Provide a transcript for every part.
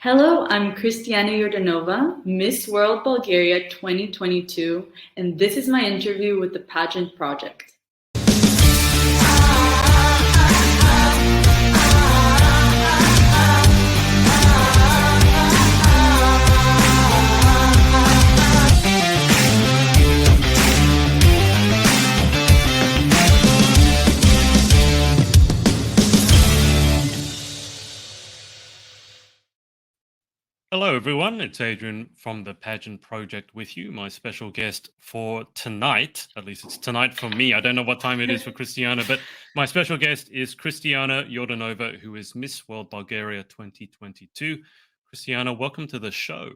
Hello, I'm Kristiyana Yordanova, Miss World Bulgaria 2022, and this is my interview with the Pageant Project. Hello, everyone. It's Adrian from the Pageant Project with you. My special guest for tonight, at least it's tonight for me. I don't know what time it is for Kristiyana, but my special guest is Kristiyana Yordanova, who is Miss World Bulgaria 2022. Kristiyana, welcome to the show.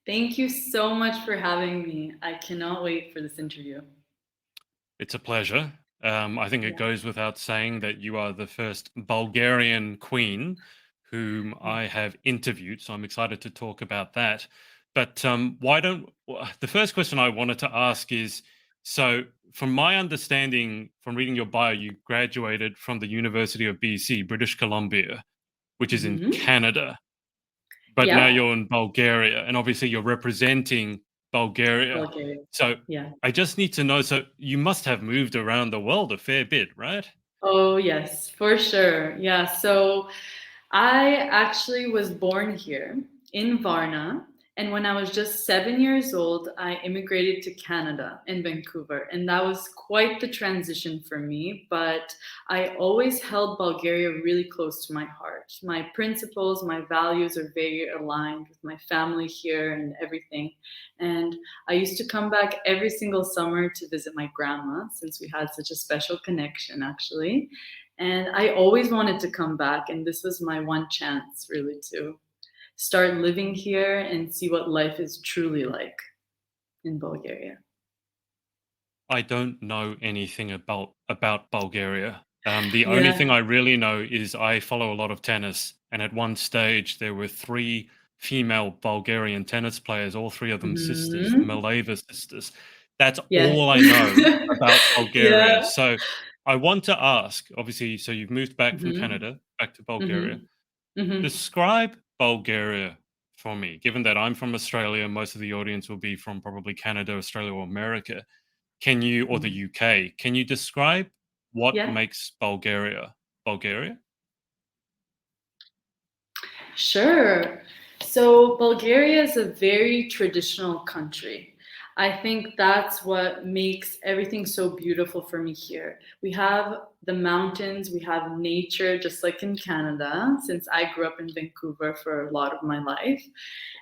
Thank you so much for having me. I cannot wait for this interview. It's a pleasure. I think it goes without saying that you are the first Bulgarian queen whom I have interviewed, so I'm excited to talk about that. But the first question I wanted to ask is, so from my understanding, from reading your bio, you graduated from the University of BC, British Columbia, which is in Canada, but now you're in Bulgaria, and obviously you're representing Bulgaria. So I just need to know, so you must have moved around the world a fair bit, right? Oh, yes, for sure. Yeah, so I actually was born here in Varna. And when I was just 7 years old, I immigrated to Canada in Vancouver. And that was quite the transition for me. But I always held Bulgaria really close to my heart. My principles, my values are very aligned with my family here and everything. And I used to come back every single summer to visit my grandma since we had such a special connection, actually. And I always wanted to come back, and this was my one chance really to start living here and see what life is truly like in Bulgaria. I don't know anything about Bulgaria. The only thing I really know is I follow a lot of tennis, and at one stage there were three female Bulgarian tennis players, all three of them sisters, the Mileva sisters. That's all I know about Bulgaria. So I want to ask, obviously, so you've moved back from Canada, back to Bulgaria. Describe Bulgaria for me, given that I'm from Australia, most of the audience will be from probably Canada, Australia, or America. Or the UK, can you describe what makes Bulgaria Bulgaria? Sure. So Bulgaria is a very traditional country. I think that's what makes everything so beautiful for me here. We have the mountains, we have nature, just like in Canada, since I grew up in Vancouver for a lot of my life.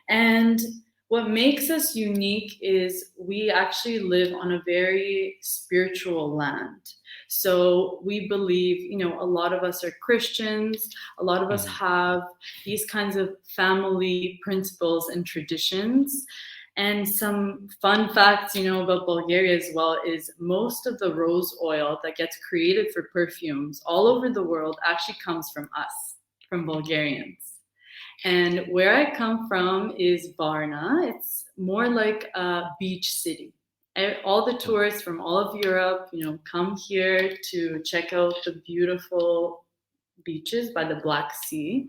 And what makes us unique is we actually live on a very spiritual land. So we believe, a lot of us are Christians, a lot of us have these kinds of family principles and traditions. And some fun facts, about Bulgaria as well is most of the rose oil that gets created for perfumes all over the world actually comes from us, from Bulgarians. And where I come from is Varna. It's more like a beach city. All the tourists from all of Europe, come here to check out the beautiful beaches by the Black Sea.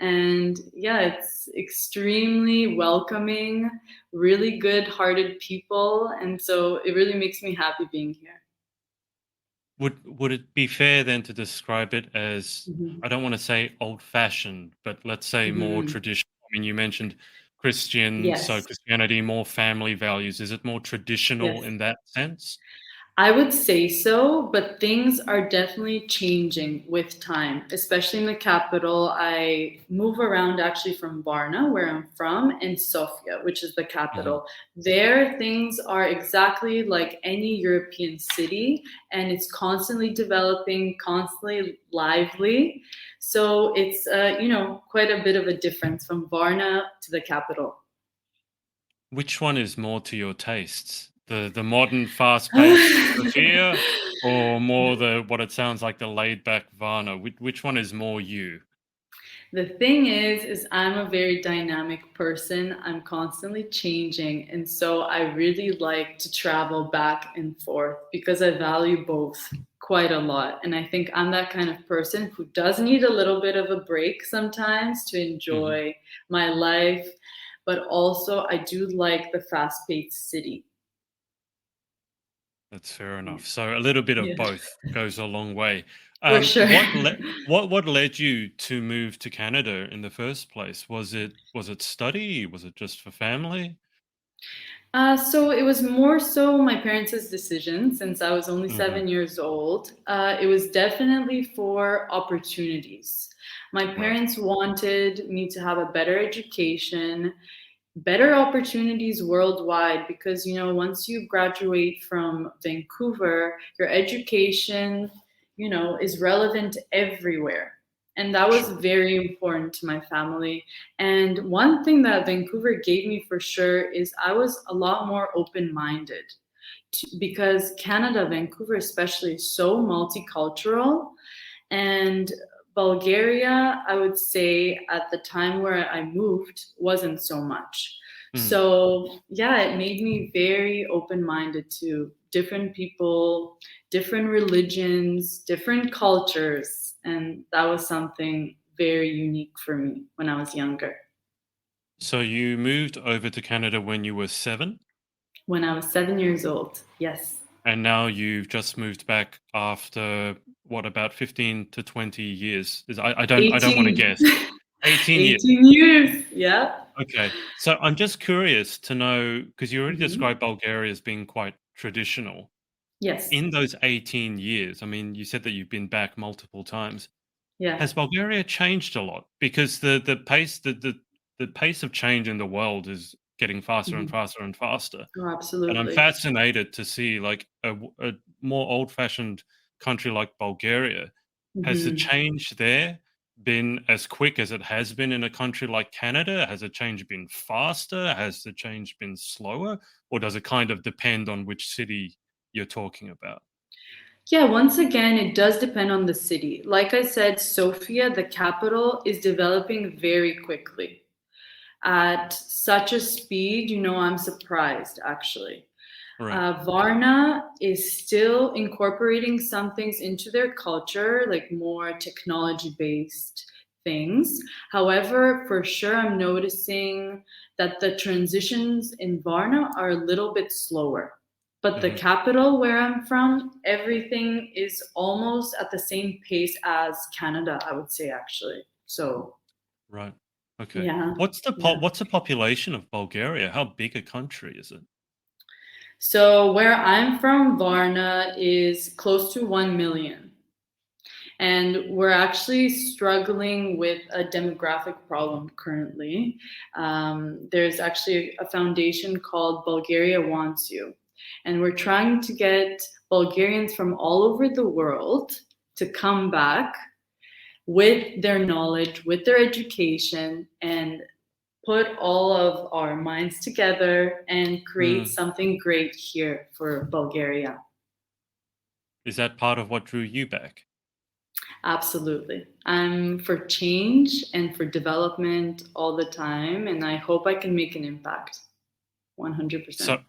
And it's extremely welcoming, really good-hearted people. And so it really makes me happy being here. Would it be fair then to describe it as, I don't want to say old-fashioned, but let's say more traditional? I mean, you mentioned Christian, so Christianity, more family values. Is it more traditional in that sense? I would say so, but things are definitely changing with time, especially in the capital. I move around actually from Varna, where I'm from, and Sofia, which is the capital. There, things are exactly like any European city, and it's constantly developing, constantly lively. So it's, quite a bit of a difference from Varna to the capital. Which one is more to your tastes? The modern, fast-paced Sofia, or more what it sounds like, the laid-back Varna? Which one is more you? The thing is I'm a very dynamic person. I'm constantly changing. And so I really like to travel back and forth because I value both quite a lot. And I think I'm that kind of person who does need a little bit of a break sometimes to Hmm. enjoy my life. But also, I do like the fast paced city. That's fair Yeah. enough. So a little bit of Yeah, both goes a long way. for sure. What led you to move to Canada in the first place? Was it study? Was it just for family? So it was more so my parents' decision since I was only Hmm. 7 years old. It was definitely for opportunities. My Right. parents wanted me to have a better education, better opportunities worldwide because once you graduate from Vancouver, your education is relevant everywhere, and that was Sure. very important to my family. And one thing that Vancouver gave me for sure is I was a lot more open-minded because Canada, Vancouver especially, is so multicultural. And Bulgaria, I would say at the time where I moved, wasn't so much. Mm. So, yeah, it made me very open minded to different people, different religions, different cultures. And that was something very unique for me when I was younger. So you moved over to Canada when you were 7, When I was 7 years old, yes. and now you've just moved back after what, about 15 to 20 years? I don't want to 18. guess. 18 years. 18 years. Yeah. Okay. So I'm just curious to know, because you already Hmm. described Bulgaria as being quite traditional. Yes. In those 18 years, I mean, you said that you've been back multiple times. Yeah. Has Bulgaria changed a lot? Because the pace of change in the world is getting faster and Mhm. faster and faster. Oh, And I'm absolutely. fascinated to see, like, a more old-fashioned country like Bulgaria. Has the Hmm. change there been as quick as it has been in a country like Canada? Has the change been faster? Has the change been slower? Or does it kind of depend on which city you're talking about? Yeah, once again, it does depend on the city. Like I said, Sofia, the capital, is developing very quickly at such a speed, I'm surprised actually. Right. Varna is still incorporating some things into their culture, like more technology based things. However, for sure, I'm noticing that the transitions in Varna are a little bit slower. But the Mhm. capital where I'm from, everything is almost at the same pace as Canada, I would say, actually. So, Right. Okay. yeah, What's yeah. the population of Bulgaria? How big a country is it? So, where I'm from, Varna is close to 1 million. And we're actually struggling with a demographic problem currently. There's actually a foundation called Bulgaria Wants You. And we're trying to get Bulgarians from all over the world to come back with their knowledge, with their education, and put all of our minds together and create Mm. something great here for Bulgaria. Is that part of what drew you back? Absolutely. I'm for change and for development all the time, and I hope I can make an impact. 100%. So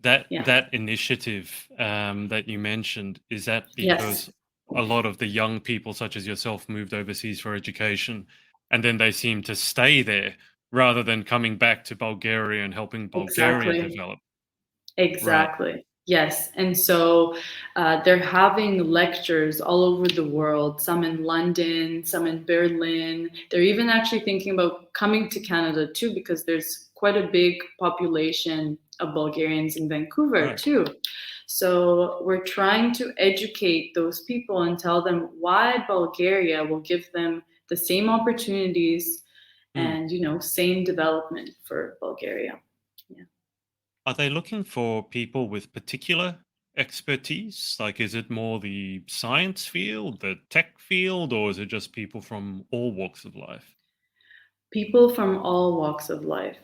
that Yeah. that initiative that you mentioned, is that Yes. because a lot of the young people, such as yourself, moved overseas for education, and then they seem to stay there rather than coming back to Bulgaria and helping Bulgaria Exactly. develop? Right. Exactly. Yes. And so they're having lectures all over the world, some in London, some in Berlin. They're even actually thinking about coming to Canada too, because there's quite a big population of Bulgarians in Vancouver Right. too. So we're trying to educate those people and tell them why Bulgaria will give them the same opportunities Mm. and, same development for Bulgaria. Yeah. Are they looking for people with particular expertise? Like, is it more the science field, the tech field, or is it just people from all walks of life? People from all walks of life,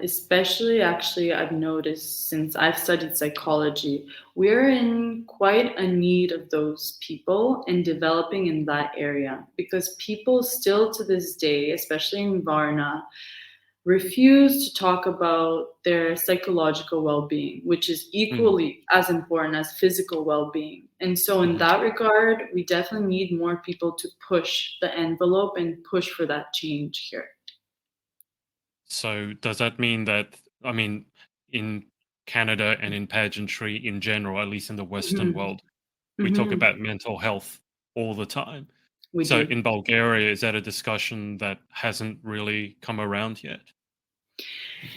especially actually, I've noticed since I've studied psychology, we're in quite a need of those people and developing in that area because people still to this day, especially in Varna, refuse to talk about their psychological well-being, which is Mm, equally as important as physical well-being. And so in mhm. that regard, we definitely need more people to push the envelope and push for that change here. So does that mean that, I mean, in Canada and in pageantry in general, at least in the Western Mhm. world, we talk Mhm. about mental health all the time. We So do. in Bulgaria, is that a discussion that hasn't really come around yet?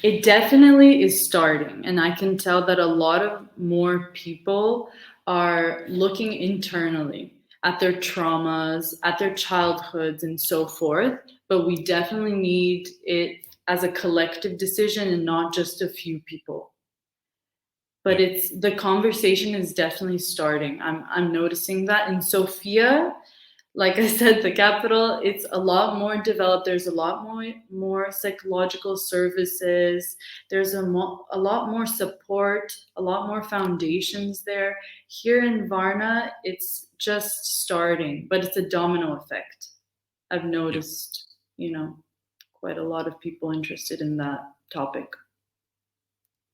It definitely is starting, and I can tell that a lot of more people are looking internally at their traumas, at their childhoods, and so forth. But we definitely need it as a collective decision and not just a few people. But Yeah. it's the conversation is definitely starting. I'm noticing that in Sofia, like I said, the capital, it's a lot more developed. There's a lot more psychological services. There's a lot more support, a lot more foundations there. Here in Varna, it's just starting, but it's a domino effect. I've Yeah. noticed, quite a lot of people interested in that topic.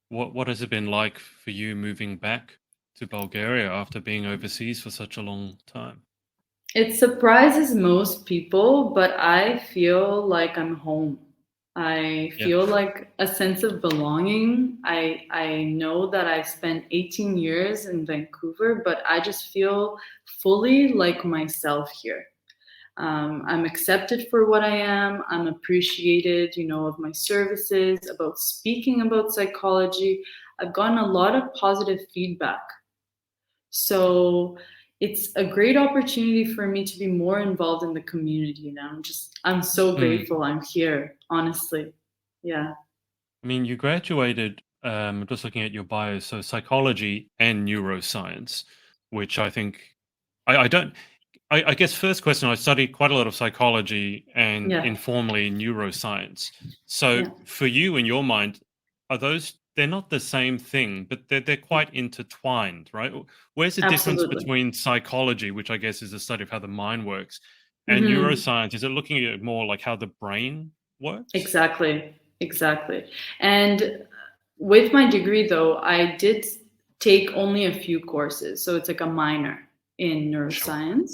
What has it been like for you moving back to Bulgaria after being overseas for such a long time? It surprises most people, but I feel like I'm home. I Yeah. feel like a sense of belonging. I know that I spent 18 years in Vancouver, but I just feel fully like myself here. I'm accepted for what I am. I'm appreciated, of my services, about speaking about psychology. I've gotten a lot of positive feedback, so it's a great opportunity for me to be more involved in the community. And I'm so Mm. grateful I'm here, honestly. Yeah. I mean, you graduated, just looking at your bio, so psychology and neuroscience, which I think I don't. I guess first question, I studied quite a lot of psychology and Yeah. informally neuroscience. So Yeah. for you, in your mind, are those, they're not the same thing, but they're quite intertwined, right? Where's the difference Absolutely. between psychology, which I guess is the study of how the mind works, and Hmm. neuroscience? Is it looking at it more like how the brain works? Exactly. Exactly. And with my degree, though, I did take only a few courses. So it's like a minor in Sure. neuroscience.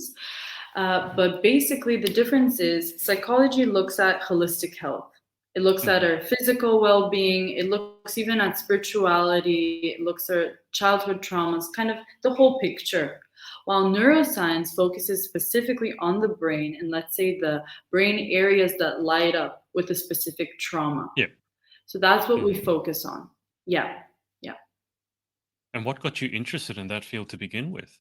But basically, the difference is psychology looks at holistic health. It looks at Hmm. our physical well being. It looks even at spirituality. It looks at childhood traumas, kind of the whole picture. While neuroscience focuses specifically on the brain and, let's say, the brain areas that light up with a specific trauma. Yeah. So that's what we Hmm. focus on. Yeah. Yeah. And what got you interested in that field to begin with?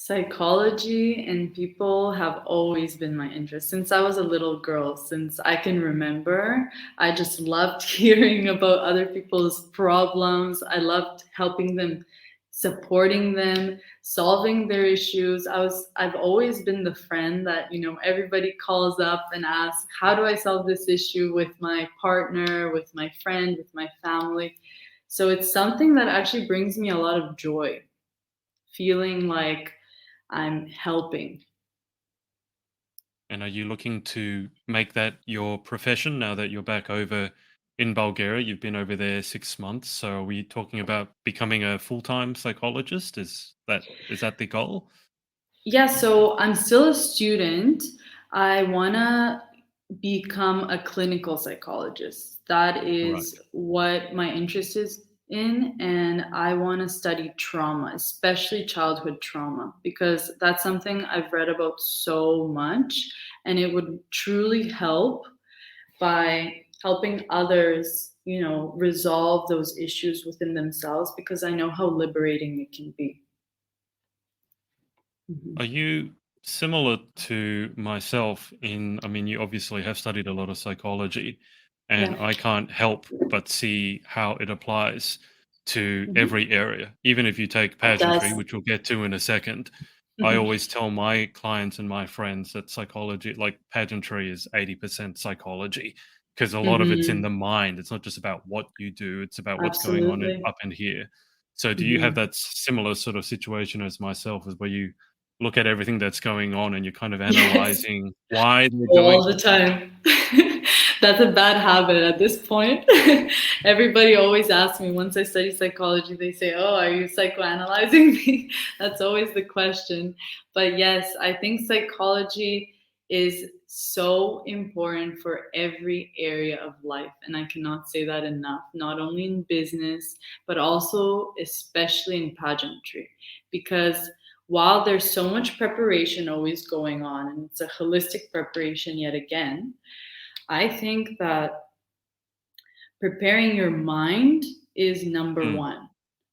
Psychology and people have always been my interest since I was a little girl. Since I can remember, I just loved hearing about other people's problems. I loved helping them, supporting them, solving their issues. I've always been the friend that, everybody calls up and asks, "How do I solve this issue with my partner, with my friend, with my family?" So it's something that actually brings me a lot of joy, feeling like I'm helping. And are you looking to make that your profession now that you're back over in Bulgaria? You've been over there 6 months. So are we talking about becoming a full-time psychologist? Is that the goal? Yeah, so I'm still a student. I want to become a clinical psychologist. That Right. is what my interest is in. And I want to study trauma, especially childhood trauma, because that's something I've read about so much. And it would truly help by helping others, resolve those issues within themselves, because I know how liberating it can be. Are Mhm. you similar to myself in, I mean, you obviously have studied a lot of psychology, and Yeah. I can't help but see how it applies to Mhm. every area. Even if you take It pageantry, does. which we'll get to in a second, I Mhm. always tell my clients and my friends that psychology, like pageantry, is 80% psychology because a lot of it's in the Mhm. mind. It's not just about what you do, it's about what's going on Absolutely. up in here. So, do you have Mhm. that similar sort of situation as myself, as where you look at everything that's going on and you're kind of Yes, analyzing why they're doing all the time. That's a bad habit at this point. Everybody always asks me once I study psychology, they say, "Oh, are you psychoanalyzing me?" That's always the question. But yes, I think psychology is so important for every area of life. And I cannot say that enough, not only in business, but also, especially in pageantry. Because while there's so much preparation always going on, and it's a holistic preparation yet again, I think that preparing your mind is number Mm, one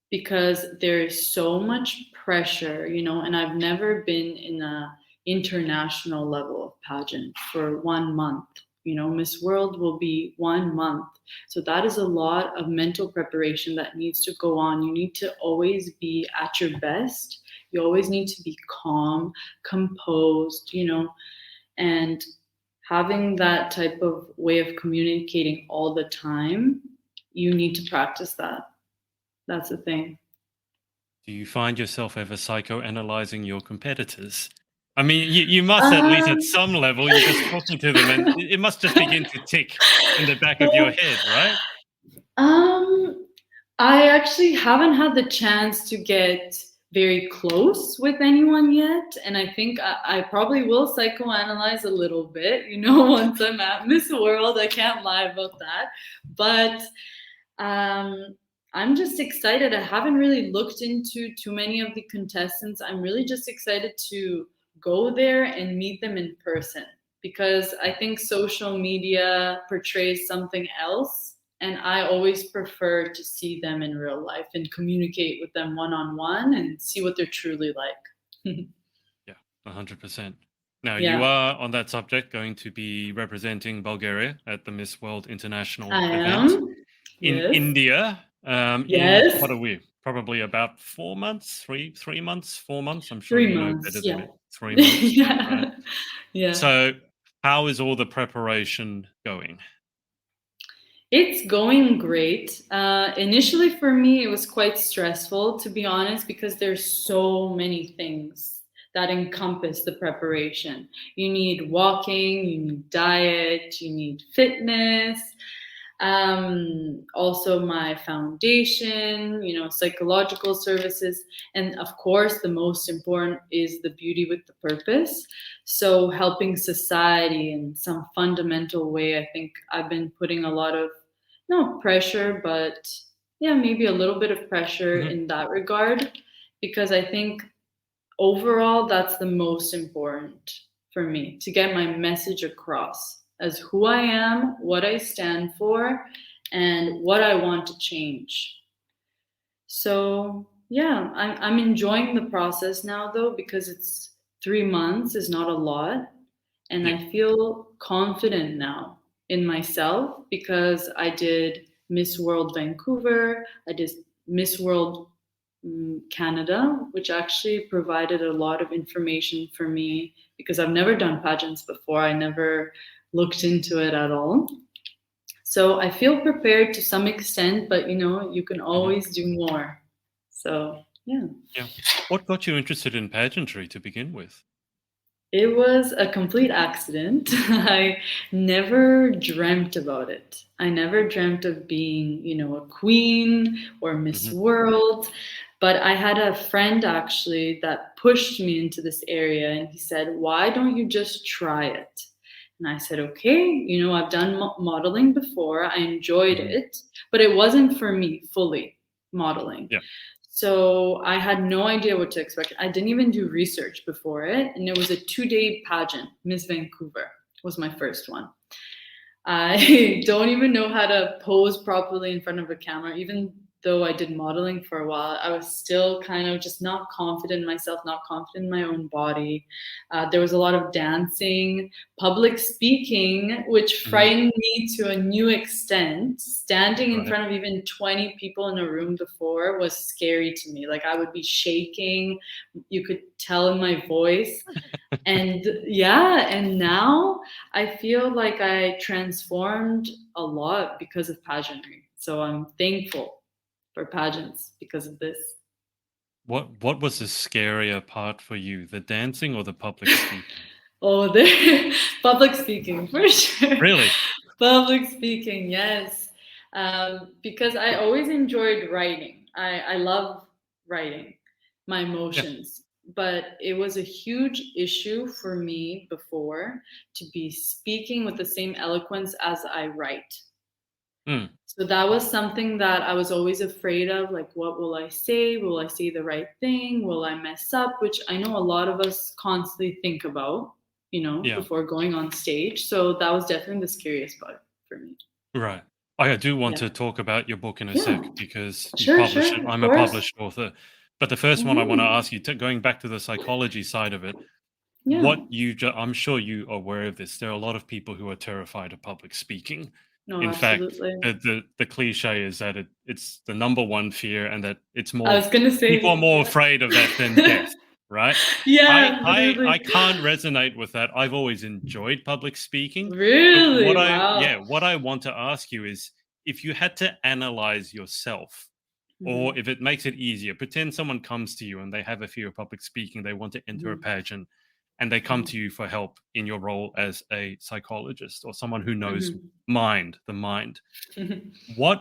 because there is so much pressure, and I've never been in a international level of pageant for 1 month. Miss World will be 1 month. So that is a lot of mental preparation that needs to go on. You need to always be at your best. You always need to be calm, composed, and having that type of way of communicating all the time, you need to practice that. That's the thing. do you find yourself ever psychoanalyzing your competitors? I mean, you must at least at Um, some level. You're just talking to them, and it must just begin to tick in the back of your head, right? um, I actually haven't had the chance to get very close with anyone yet, and I think I probably will psychoanalyze a little bit. Once I'm at Miss World, I can't lie about that. But I'm just excited. I haven't really looked into too many of the contestants. I'm really just excited to go there and meet them in person because I think social media portrays something else. And I always prefer to see them in real life and communicate with them one on one and see what they're truly like. Yeah, 100%. Now, you Yeah, are on that subject going to be representing Bulgaria at the Miss World International I event am. in Yes. India. In what Yes. are we? Probably about 4 months, 3 months, 4 months. I'm sure you know better 3 months. than Yeah. me. 3 months, right? Yeah. Yeah. So, how is all the preparation going? It's going great. Initially, for me, it was quite stressful, to be honest, because there's so many things that encompass the preparation. You need walking, you need diet, you need fitness, also my foundation, psychological services, and of course, the most important is the beauty with the purpose. So, helping society in some fundamental way, I think I've been putting a lot of no pressure, but yeah, maybe a little bit of pressure Mhm. in that regard, because I think overall that's the most important for me to get my message across as who I am, what I stand for, and what I want to change. So yeah, I'm enjoying the process now though because it's 3 months is not a lot, and Yeah. I feel confident now in myself because I did Miss World Vancouver, I did Miss World Canada, which actually provided a lot of information for me because I've never done pageants before. I never looked into it at all. So I feel prepared to some extent, but you can Mhm. always do more. So yeah. Yeah. What got you interested in pageantry to begin with? It was a complete accident. I never dreamt about it. I never dreamt of being, a queen or Miss Mhm. World. But I had a friend actually that pushed me into this area and he said, "Why don't you just try it?" And I said, "Okay, I've done modeling before. I enjoyed Mhm. it, but it wasn't for me fully modeling." Yeah. So I had no idea what to expect. I didn't even do research before it. And it was a 2-day pageant. Miss Vancouver was my first one. I don't even know how to pose properly in front of a camera. Even though I did modeling for a while, I was still kind of just not confident in myself, not confident in my own body. There was a lot of dancing, public speaking, which Mhm. frightened me to a new extent. Standing in Right. front of even 20 people in a room before was scary to me. Like I would be shaking. You could tell in my voice. And yeah, and now I feel like I transformed a lot because of pageantry. So I'm thankful for pageants because of this. What was the scarier part for you, the dancing or the public speaking? Oh, the public speaking for sure. Really? Public speaking, yes. Because I always enjoyed writing. I love writing my Yeah. emotions, but it was a huge issue for me before to be speaking with the same eloquence as I write. Mm, So that was something that I was always afraid of, like, what will I say? Will I say the right thing? Will I mess up? Which I know a lot of us constantly think about, yeah. before going on stage. So that was definitely the scariest part for me. Right. I do want Yeah. to talk about your book in a Yeah. sec because you've Sure, published it. sure, of I'm a course. published author. But the first one I want to Mhm. ask you, going back to the psychology side of it, Yeah. I'm sure you are aware of this. There are a lot of people who are terrified of public speaking. No, In fact, absolutely. the cliche is that it's the number one fear, and that it's I more was gonna people are say, more yeah. afraid of that than death, right? Yeah, literally. I can't resonate with that. I've always enjoyed public speaking. So Really? Wow. what I want to ask you is, if you had to analyze yourself, or Mhm, if it makes it easier, pretend someone comes to you and they have a fear of public speaking, they want to enter a mhm, pageant, and they come mhm, to you for help in your role as a psychologist or someone who knows mhm. the mind.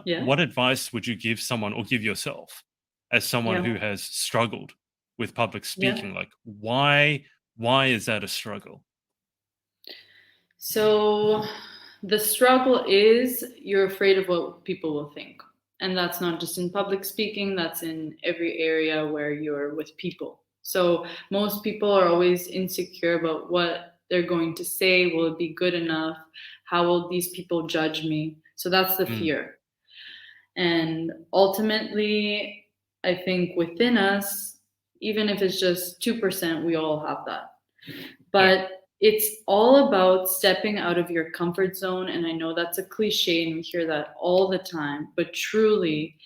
Yeah, What advice would you give someone, or give yourself, as someone yeah, who has struggled with public yeah. speaking? Like, why is that a struggle? So the struggle is you're afraid of what people will think. And that's not just in public speaking, that's in every area where you're with people. So most people are always insecure about what they're going to say. Will it be good enough? How will these people judge me? So that's the Mm, fear. And ultimately, I think within us, even if it's just 2%, we all have that. yeah. But it's all about stepping out of your comfort zone. And I know that's a cliche and we hear that all the time, but truly,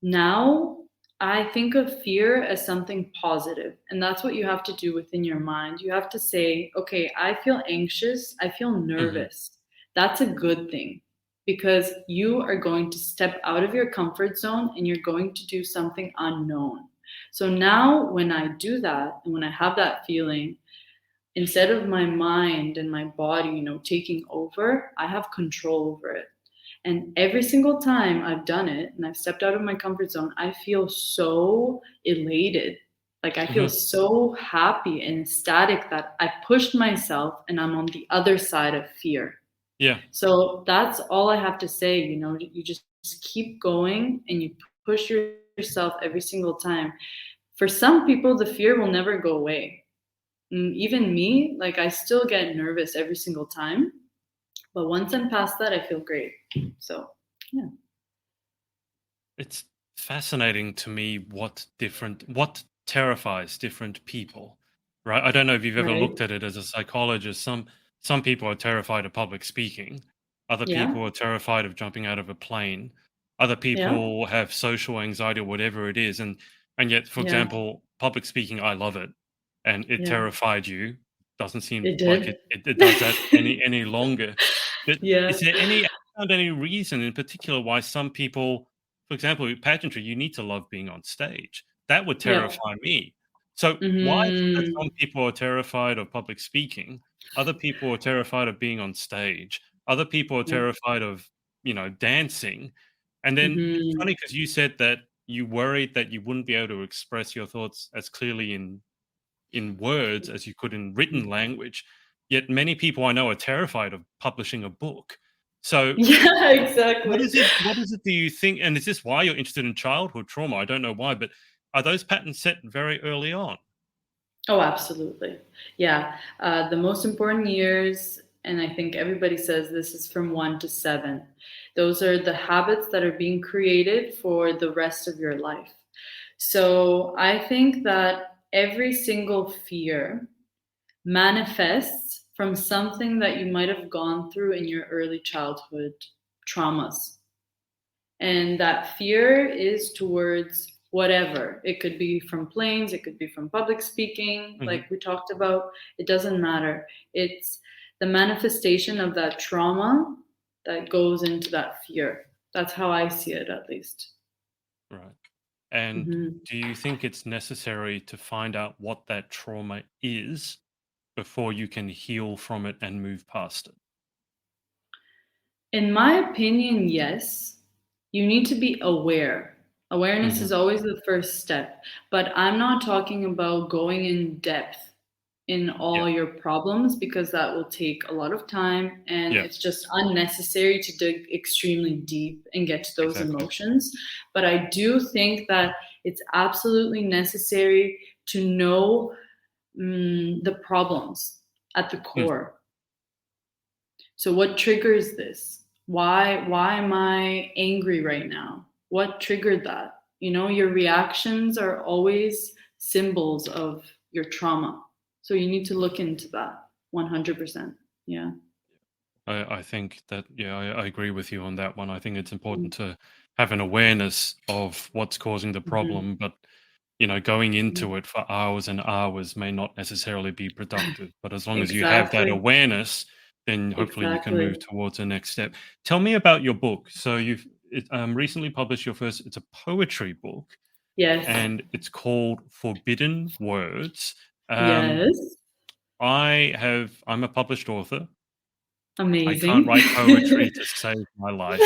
now I think of fear as something positive. And that's what you have to do within your mind. You have to say, okay, I feel anxious, I feel Hmm. nervous. That's a good thing because you are going to step out of your comfort zone and you're going to do something unknown. So now when I do that and when I have that feeling, instead of my mind and my body, taking over, I have control over it. And every single time I've done it and I've stepped out of my comfort zone, I feel so elated. Like I feel Hmm. so happy and ecstatic that I pushed myself and I'm on the other side of fear. Yeah. So that's all I have to say. You just keep going and you push yourself every single time. For some people, the fear will never go away. Even me, like I still get nervous every single time, but once I'm past that, I feel great. So, yeah. It's fascinating to me what terrifies different people, right? I don't know if you've ever Right. looked at it as a psychologist. Some people are terrified of public speaking. Other Yeah. people are terrified of jumping out of a plane. Other Yeah. people have social anxiety or whatever it is. And yet, for Yeah. example, public speaking, I love it. And it Yeah. terrified you. Doesn't seem It like did. it does that any longer. But Yeah. is there found any reason in particular why some people, for example, with pageantry, you need to love being on stage. That would Yeah. terrify me. So why is it that some Mhm. people are terrified of public speaking, other people are terrified of being on stage, other people are Yeah. terrified of, dancing? And then it's Mhm. funny because you said that you worried that you wouldn't be able to express your thoughts as clearly in words as you could in written language, yet many people I know are terrified of publishing a book. So Yeah, exactly. what is it do you think, and is this why you're interested in childhood trauma? I don't know why, but are those patterns set very early on? Oh, absolutely. Yeah. The most important years, and I think everybody says this is from 1 to 7. Those are the habits that are being created for the rest of your life. So I think that every single fear manifests from something that you might have gone through in your early childhood traumas. And that fear is towards whatever. It could be from planes, it could be from public speaking, Mhm. like we talked about. It doesn't matter. It's the manifestation of that trauma that goes into that fear. That's how I see it, at least. Right. And Mhm. do you think it's necessary to find out what that trauma is before you can heal from it and move past it? In my opinion, yes. You need to be aware. Awareness Hmm. is always the first step, but I'm not talking about going in depth in Yeah, all your problems because that will take a lot of time and yeah, it's just unnecessary to dig extremely deep and get to those exactly. emotions. But I do think that it's absolutely necessary to know the problems at the Mm. core. So what triggers this? Why am I angry right now? What triggered that? You know, your reactions are always symbols of your trauma. So you need to look into that 100%. Yeah. I think that, yeah, I agree with you on that one. I think it's Mm-hmm. important to have an awareness of what's causing the problem, but going into it for hours and hours may not necessarily be productive. But as long as you have that Exactly. awareness, then hopefully you can move Exactly. towards the next step. Tell me about your book. So you've recently published your first. It's a poetry book, Yes. and it's called Forbidden Words. Um, Yes. I'm a published author. I can't Amazing. write poetry to save my life.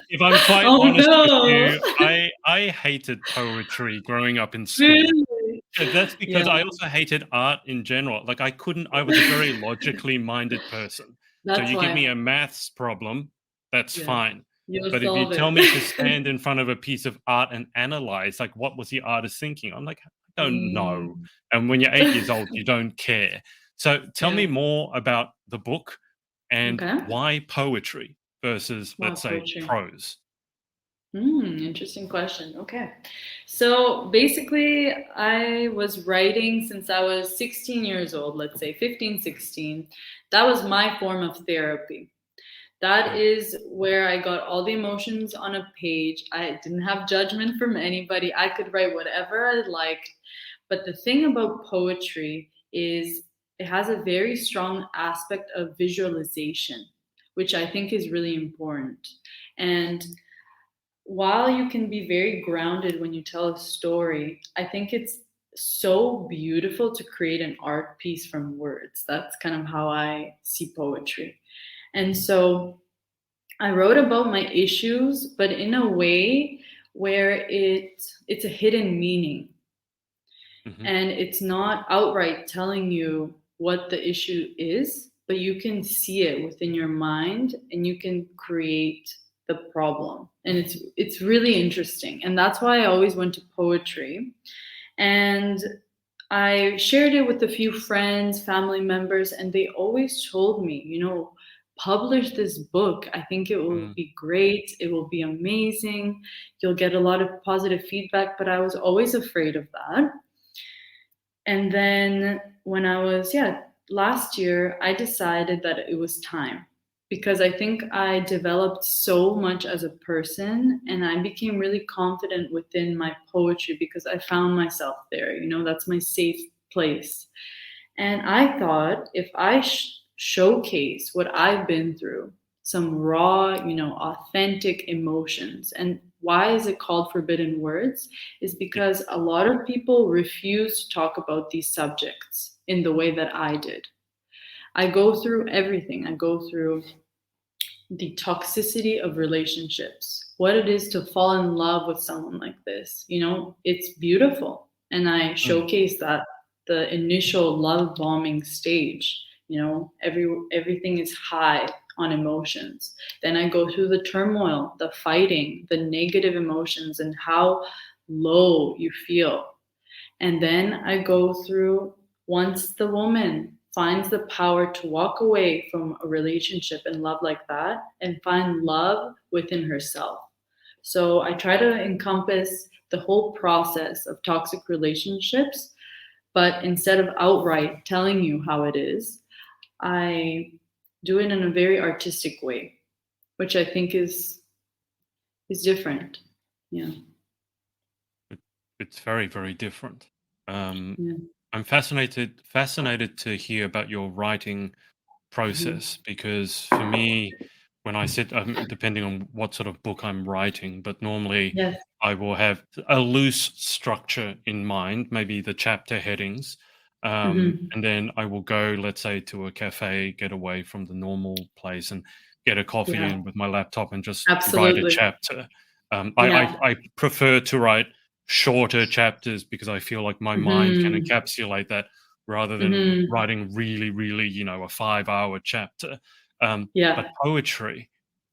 If I'm quite Oh honest with no. you, I hated poetry growing up in school. Really? That's Yeah, because I also hated art in general. Like I was a very logically minded person. So that's you give me why. a maths problem, that's Yeah. fine. You'll But if you solve tell me to it. stand in front of a piece of art and analyze, like what was the artist thinking? I'm like, I don't know. Mm. And when you're 8 years old, you don't care. So tell me Yeah. more about the book and Okay. why poetry versus, Wow, let's say, poetry. prose. Interesting question. Okay. So basically, I was writing since I was 16 years old, let's say 15, 16. That was my form of therapy. That Mm, is where I got all the emotions on a page. I didn't have judgment from anybody. I could write whatever I liked. But the thing about poetry is it has a very strong aspect of visualization, which I think is really important. And while you can be very grounded when you tell a story, I think it's so beautiful to create an art piece from words. That's kind of how I see poetry. And so I wrote about my issues, but in a way where it's a hidden meaning mhm, and it's not outright telling you what the issue is, but you can see it within your mind and you can create the problem. And it's really interesting. And that's why I always went to poetry. And I shared it with a few friends, family members, and they always told me, publish this book. I think it will mm, be great. It will be amazing. You'll get a lot of positive feedback. But I was always afraid of that. And then when I was, yeah, last year, I decided that it was time because I think I developed so much as a person and I became really confident within my poetry because I found myself there. That's my safe place. And I thought if I showcase what I've been through, some raw, authentic emotions, and why is it called Forbidden Words? Is yeah, because a lot of people refuse to talk about these subjects in the way that I did. I go through everything. I go through the toxicity of relationships, what it is to fall in love with someone like this. It's beautiful. And I mm, showcase that the initial love bombing stage, everything is high on emotions. Then I go through the turmoil, the fighting, the negative emotions, and how low you feel. And then I go through once the woman finds the power to walk away from a relationship and love like that and find love within herself. So I try to encompass the whole process of toxic relationships, but instead of outright telling you how it is, I do it in a very artistic way, which I think is different. Yeah. it, it's very, very different. Um, Yeah. I'm fascinated to hear about your writing Mhm. process because for me, when I sit, depending on what sort of book I'm writing, but normally Yes. I will have a loose structure in mind, maybe the chapter headings. Hmm. And then I will go, let's say, to a cafe, get away from the normal place, and get a coffee Yeah, in with my laptop and just write a absolutely. chapter. Yeah. I prefer to write shorter chapters because I feel like my mind can Hmm. encapsulate that rather than Hmm. writing really, really, a 5-hour chapter. But Yeah. poetry,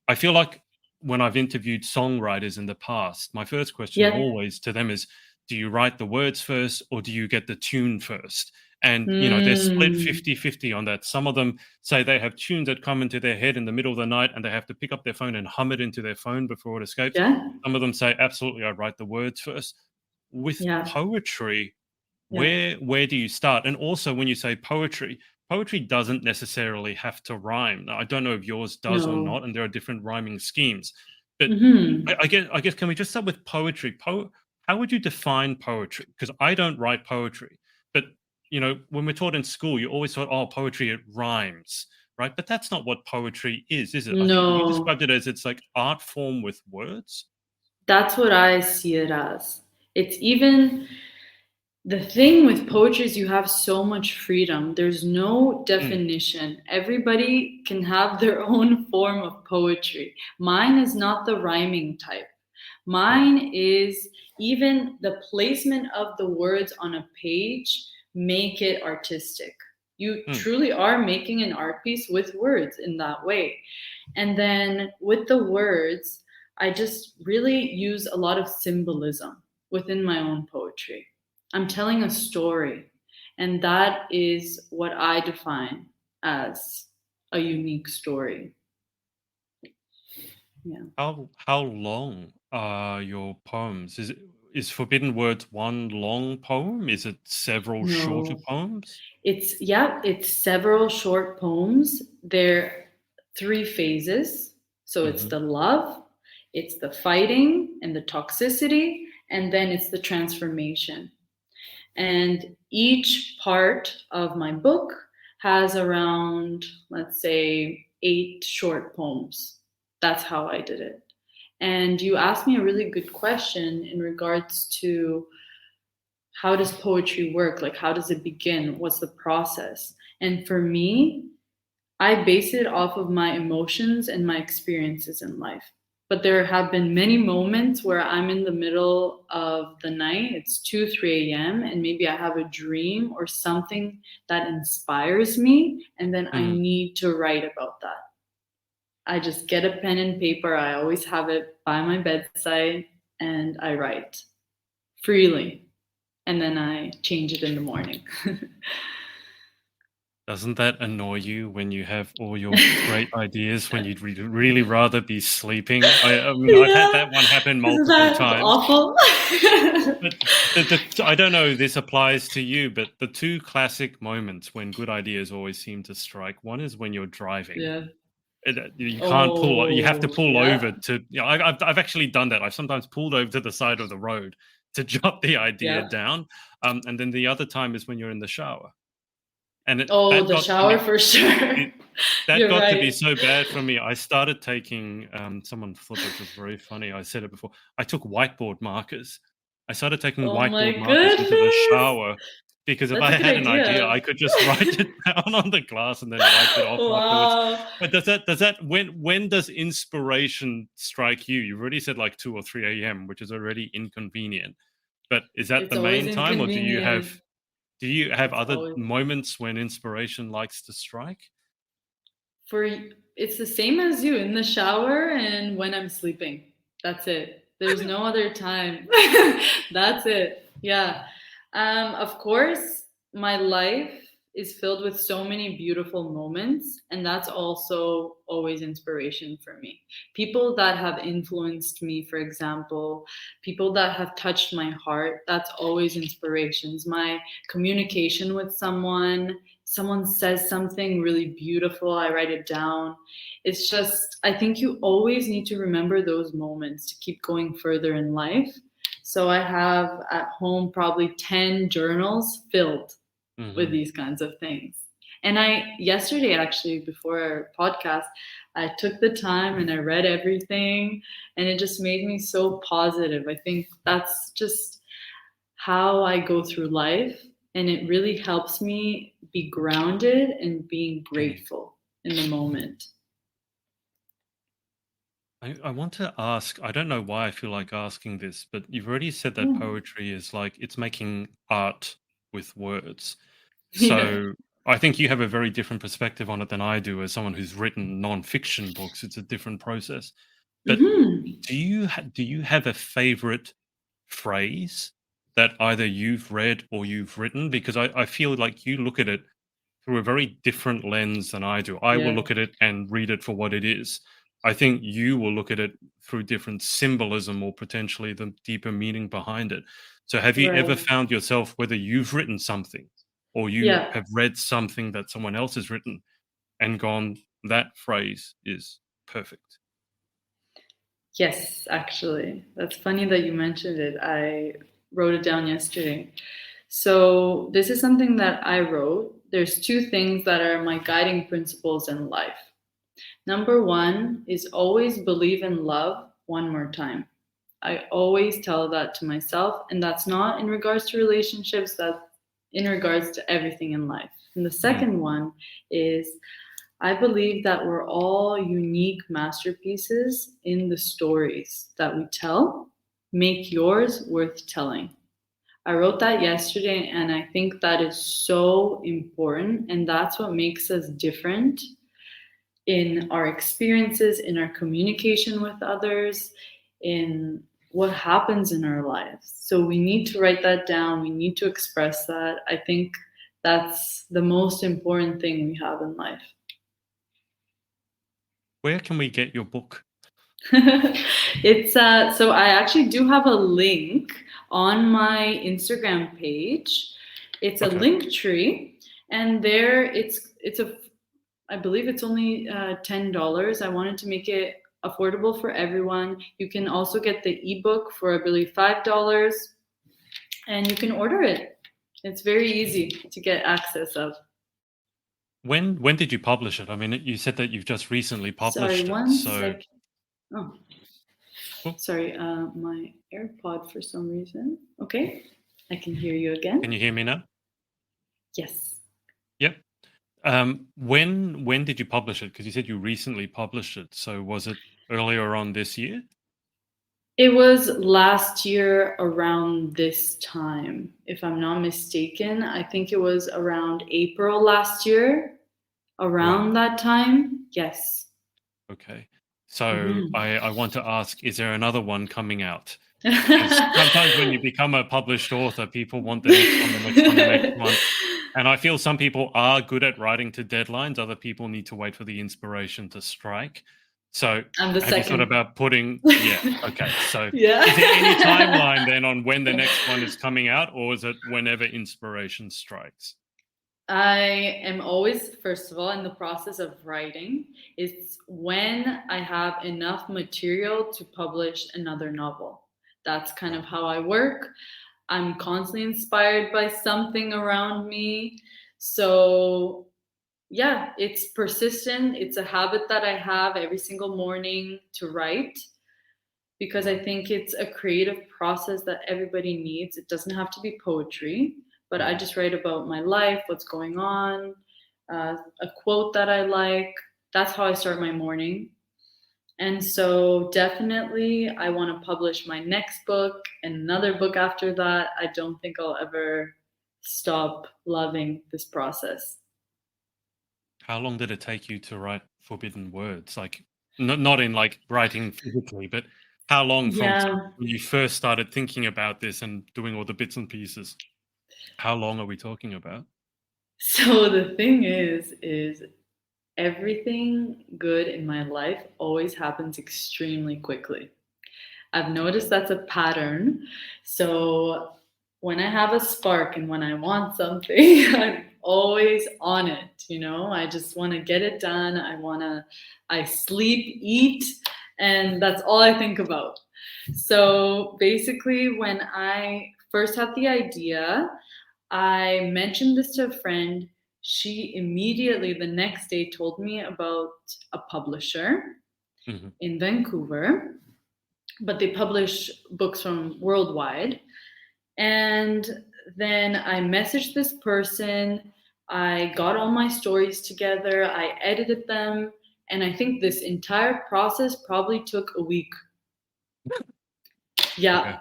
I feel like when I've interviewed songwriters in the past, my first question Yeah. always to them is, do you write the words first or do you get the tune first? And, they're split Mm. 50-50 on that. Some of them say they have tunes that come into their head in the middle of the night and they have to pick up their phone and hum it into their phone before it escapes. Yeah. Some of them say, absolutely, I write the words first. With Yeah. poetry, Yeah. where do you start? And also, when you say poetry, poetry doesn't necessarily have to rhyme. Now, I don't know if yours does or No. not, and there are different rhyming schemes. But Hmm. I guess, can we just start with poetry? How would you define poetry? Because I don't write poetry, but when we're taught in school, you always thought, oh, poetry, it rhymes, right? But that's not what poetry is it? I think you No. described it as it's like art form with words. That's what I see it as. It's even the thing with poetry is you have so much freedom. There's no Mm, definition. Everybody can have their own form of poetry. Mine is not the rhyming type. right. Mine is even the placement of the words on a page make it artistic. You Mm, truly are making an art piece with words in that way. And then with the words, I just really use a lot of symbolism within my own poetry. I'm telling a story, and that is what I define as a unique story. Yeah. how long are your poems? Is Forbidden Words one long poem? Is it several shorter No. poems? It's several short poems. They're three phases. So it's Hmm. the love, it's the fighting and the toxicity, and then it's the transformation. And each part of my book has around, let's say, 8 short poems. That's how I did it. And you asked me a really good question in regards to how does poetry work? Like, how does it begin? What's the process? And for me, I base it off of my emotions and my experiences in life. But there have been many moments where I'm in the middle of the night, it's 2, 3 a.m., and maybe I have a dream or something that inspires me, and then I Mm. need to write about that. I just get a pen and paper, I always have it by my bedside, and I write freely. And then I change it in the morning. Doesn't that annoy you when you have all your great ideas when you'd really rather be sleeping? I mean, I've had Yeah, that one happen isn't multiple that times. awful? But I don't know if this applies to you, but the two classic moments when good ideas always seem to strike, one is when you're driving. Yeah. You can't pull. You have to Oh, pull over yeah, to. I've actually done that. I've sometimes pulled over to the side of the road to jot the idea yeah. down. And then the other time is when you're in the shower, and Oh, that the got to shower me. for sure. It, that You're got to be right. so bad for me. I started taking. Someone thought this was very funny. I said it before. I took whiteboard markers. I started taking Oh whiteboard my markers into the goodness. shower because if That's I a good had an idea, I idea. could just write it down on the glass and then wipe it off afterwards. Wow. But does that when does inspiration strike you? You've already said like 2 or 3 a.m., which is already inconvenient. But is that It's the always main time, or inconvenient. do you have It's other always moments when inspiration likes to strike? for it's the same as you in the shower and when I'm sleeping. That's it. There's no other time. That's it. Yeah. Of course, my life is filled with so many beautiful moments, and that's also always inspiration for me. People that have influenced me, for example, people that have touched my heart, that's always inspirations. My communication with someone says something really beautiful, I write it down. It's just, I think you always need to remember those moments to keep going further in life. So I have at home probably 10 journals filled with Hmm. these kinds of things. And I, yesterday actually, before our podcast, I took the time and I read everything, and it just made me so positive. I think that's just how I go through life. and it really helps me be grounded and being grateful in the moment. I want to ask, I don't know why I feel like asking this, but you've already said that Yeah. poetry is like it's making art with words. Yeah. So I think you have a very different perspective on it than I do as someone who's written non-fiction books. It's a different process. But Hmm. do you have a favorite phrase that either you've read or you've written? Because I feel like you look at it through a very different lens than I do. I will Yeah. look at it and read it for what it is. I think you will look at it through different symbolism or potentially the deeper meaning behind it. So have you ever Right. found yourself, whether you've written something or you Yeah. have read something that someone else has written and gone, that phrase is perfect? Yes, actually. That's funny that you mentioned it. I wrote it down yesterday. So, this is something that I wrote. There's two things that are my guiding principles in life. Number one is always believe in love one more time. I always tell that to myself, and that's not in regards to relationships, that's in regards to everything in life. And the Mm. second one is I believe that we're all unique masterpieces in the stories that we tell. Make yours worth telling. I wrote that yesterday, and I think that is so important, and that's what makes us different in our experiences, in our communication with others, in what happens in our lives. So we need to write that down. We need to express that. I think that's the most important thing we have in life. Where can we get your book? It's so I actually do have a link on my Instagram page. It's a Okay. link tree, and there it's a I believe it's only $10. I wanted to make it affordable for everyone. You can also get the ebook for I believe $5, and you can order it. It's very easy to get access of. When did you publish it? I mean, you said that you've just recently Sorry, published it. one So, sec. Oh, oh, sorry. My AirPod for some reason. Okay, I can hear you again. can you hear me now? Yes. Yep. When did you publish it? Because you said you recently published it. So was it earlier on this year? It was last year around this time, if I'm not mistaken. I think it was around April last year, around Wow. that time. Yes. Okay. So Hmm. I want to ask, is there another one coming out? Because sometimes when you become a published author, people want the next one, the next one, the next one. And I feel some people are good at writing to deadlines. Other people need to wait for the inspiration to strike. So I'm the have you thought second. about putting, yeah, okay. So Yeah. is there any timeline then on when the next one is coming out, or is it whenever inspiration strikes? I am always, first of all, in the process of writing. It's when I have enough material to publish another novel. That's kind of Right. how I work. I'm constantly inspired by something around me. So, yeah, it's persistent. It's a habit that I have every single morning to write because I Right. think it's a creative process that everybody needs. It doesn't have to be poetry, but I Mhm. just write about my life, what's going on, a quote that I like. That's how I start my morning. And so, definitely, I want to publish my next book and another book after that. I don't think I'll ever stop loving this process. How long did it take you to write Forbidden Words? Like, not in like writing physically, but how long from Yeah. when you first started thinking about this and doing all the bits and pieces? How long are we talking about? So the thing is everything good in my life always happens extremely quickly. I've Okay. noticed that's a pattern. So when I have a spark and when I want something, I'm always on it, you know? I just want to get it done. I sleep, eat, and that's all I think about. So basically, when I first had the idea, I mentioned this to a friend. She immediately the next day told me about a publisher Mhm. in Vancouver, but they publish books from worldwide. And then I messaged this person. I got all my stories together. I edited them. And I think this entire process probably took a week. Okay. Yeah,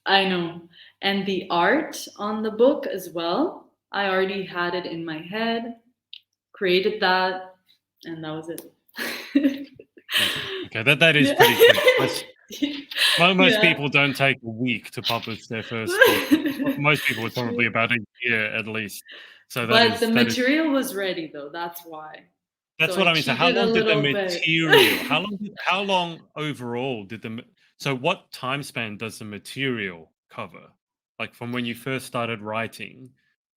I know. And the art on the book as well, I already had it in my head, created that, and that was it. Okay. Okay. That is Yeah. pretty quick. Most Yeah. people don't take a week to publish their first book. Most people would probably about a year at least. So But the that is material was ready though, that's why. that's So what I I mean. So how cheated a long did the little bit. material? How long overall did so what time span does the material cover? Like from when you first started writing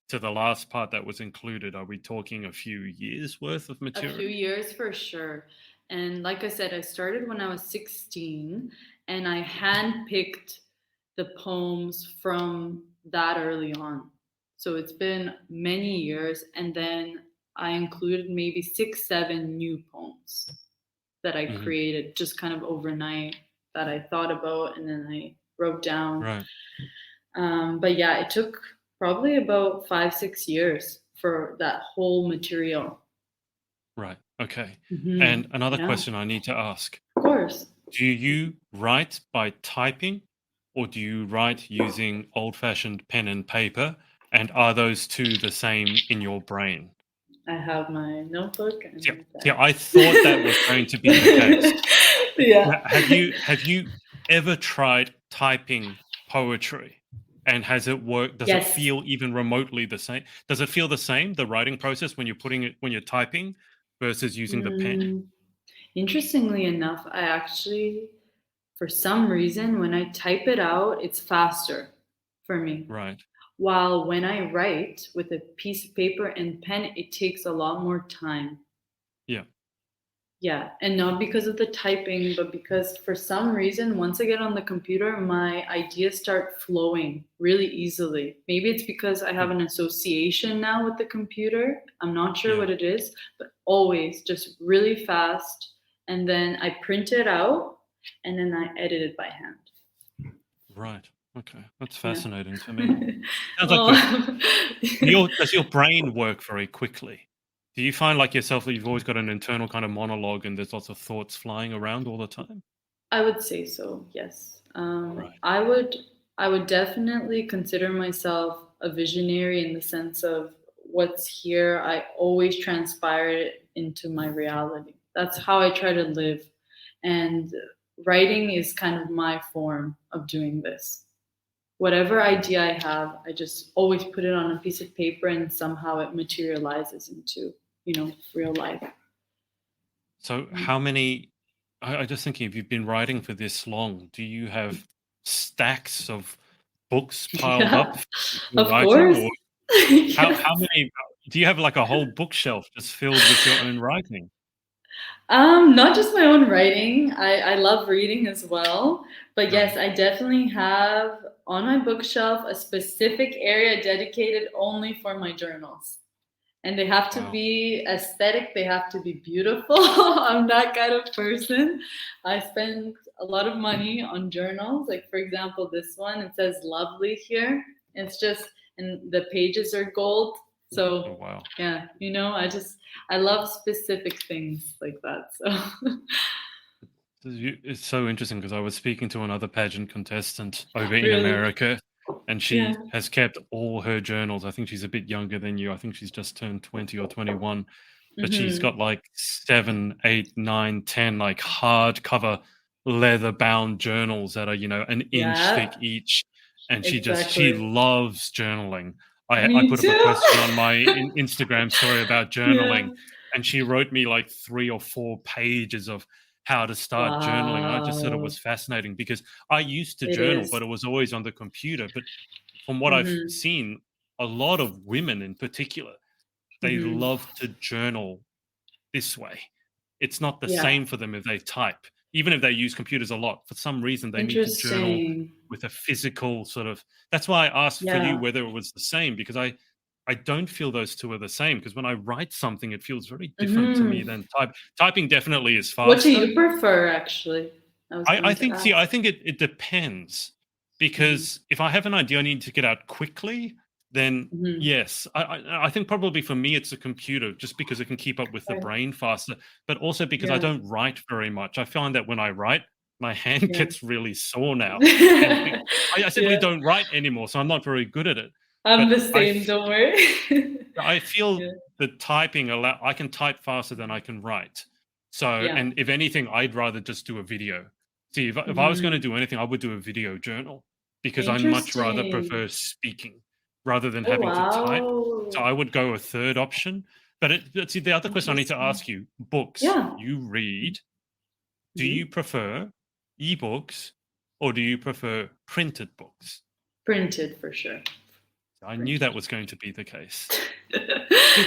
to the last part that was included, are we talking a few years worth of A few material? years for sure. And like I said, I started when I was 16 and I handpicked the poems from that early on. So it's been many years. And then I included maybe 6, 7 new poems that I Hmm. created just kind of overnight that I thought about and then I wrote down. Right. But yeah, it took probably about 5, 6 years for that whole material. Right. Okay. Hmm. And another Yeah, question I need to ask. of course. Do you write by typing or do you write using old-fashioned pen and paper? And are those two the same in your brain? I have my notebook See, and I thought that was going to be the case. yeah. Now, have you ever tried typing poetry? And has it worked? Does it Yes. feel even remotely the same? Does it feel the same, the writing process when you're typing versus using the pen? Mm, interestingly enough, I actually, for some reason, when I type it out, it's faster for me. Right. While when I write with a piece of paper and pen, it takes a lot more time. Yeah. Yeah, and not because of the typing, but because for some reason, once I get on the computer, my ideas start flowing really easily. Maybe it's because I have Hmm. an association now with the computer. I'm not sure Yeah. what it is, but always just really fast. And then I print it out and then I edit it by hand. Right. Okay. That's Yeah. fascinating to me. Sounds like Oh. does your brain work very quickly? Do you find like yourself that you've always got an internal kind of monologue and there's lots of thoughts flying around all the time? I would say so, yes. Right. I would definitely consider myself a visionary in the sense of what's here, I always transpire it into my reality. That's how I try to live. And writing is kind of my form of doing this. Whatever idea I have, I just always put it on a piece of paper and somehow it materializes into, real life. So how many I just thinking if you've been writing for this long, do you have stacks of books piled up Yeah, for your of writing course. or Yeah. how many do you have like a whole bookshelf just filled with your own writing? Not just my own writing. I love reading as well. But Right. yes, I definitely have on my bookshelf a specific area dedicated only for my journals. And they have to Wow. be aesthetic, they have to be beautiful. I'm that kind of person. I spend a lot of money on journals. Like, for example, this one, it says lovely here. It's just, and the pages are gold. Oh, So, wow. yeah, I love specific things like that. So, It's so interesting because I was speaking to another pageant contestant over in really, America, and yeah. she has kept all her journals. I think she's a bit younger than you. I think she's just turned 20 or 21, but she's Hmm. got like 7, 8, 9, 10 like hardcover leather bound journals that are, an inch thick Yeah, each. And she exactly. loves journaling. I Me put up a too. question on my Instagram story about Yeah. journaling, and she wrote me like 3 or 4 pages of how to start journaling. And I just thought it Wow. was fascinating because I used to It journal, is. but it was always on the computer. But from what I've Hmm. seen, a lot of women in particular, they Hmm. love to journal this way. It's not the Yeah. same for them if they type. Even if they use computers a lot, for some reason they need to journal Interesting. with a physical sort of that's why I asked for you Yeah. whether it was the same because I don't feel those two are the same because when I write something it feels very different to me Hmm. than typing definitely is What do faster. you prefer, actually? I was I going to think see, I ask. think it depends. Hmm. because if I have an idea I need to get out quickly, then Hmm. yes, I think probably for me it's a computer, just because it can keep up with the Right. brain faster, but also because I Yeah. don't write very much. I find that when I write, my hand Yeah. gets really sore now, and I simply Yeah. don't write anymore, so I'm not very good at it. I'm But the same, don't worry. I feel Yeah. the typing allow I can type faster than I can write. So, Yeah. and if anything, I'd rather just do a video. See, if I was gonna Mhm. do anything, I would do a video journal, because I much rather Interesting. prefer speaking rather than Oh, having to type. So wow. I would go a third option. But see, the other question I need to Interesting. ask you, books Yeah. you read, do you Mhm. prefer ebooks or do you prefer printed books? Printed for sure. I knew that Printed. was going to be the case.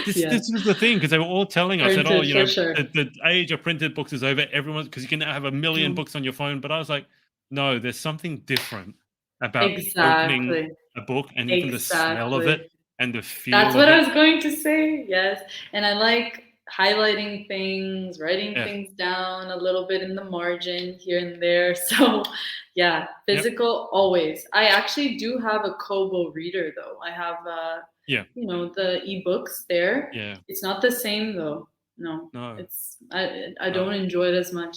This Yeah. this was the thing, because they were all telling us that, "Oh, Printed for the sure. age of printed books is over. Everyone, because you can now have 1,000,000 No. books on your phone." But I was like, "No, there's something different about opening Exactly. a book and even the smell of it Exactly. and the That's feel what of I it." was going to say. Yes. And I like highlighting things, writing Yeah. things down a little bit in the margin here and there. So, yeah, Yep. physical always. I actually do have a Kobo reader though. I have Yeah. the ebooks there. Yeah. It's not the same though. No. No. I don't No. enjoy it as much.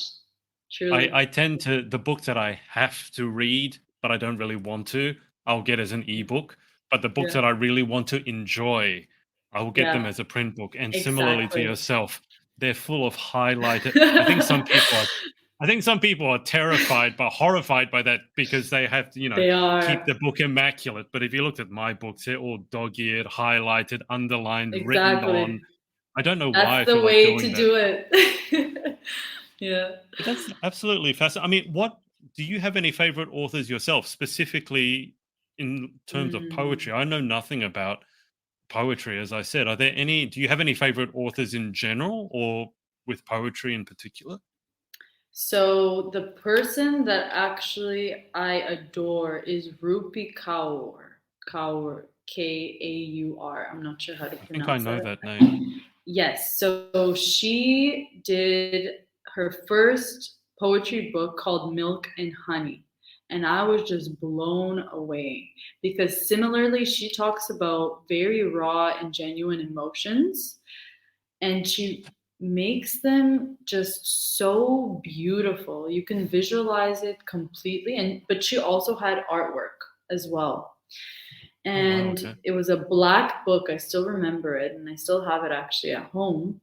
Truly. I tend to, the books that I have to read, but I don't really want to, I'll get as an ebook. But the books Yeah. that I really want to enjoy, I will get them Yeah. as a print book. And similarly to Exactly. yourself, they're full of highlighted. I think some people are terrified but horrified by that, because they have to, They keep are. the book immaculate. But if you looked at my books, they're all dog-eared, highlighted, underlined, written on. Exactly. I don't know why That's I the feel like way to doing that. do it. Yeah. But that's absolutely fascinating. I mean, what do you have any favorite authors yourself, specifically in terms of Mm. poetry? I know nothing about poetry, as I said. Are there any? Do you have any favorite authors in general, or with poetry in particular? So the person that actually I adore is Rupi Kaur. Kaur, Kaur. I'm not sure how to I think I pronounce know that. that name. Yes. So she did her first poetry book called Milk and Honey. And I was just blown away because similarly, she talks about very raw and genuine emotions, and she makes them just so beautiful. You can visualize it completely. And but she also had artwork as well. Oh wow, And okay. it was a black book. I still remember it, and I still have it actually at home.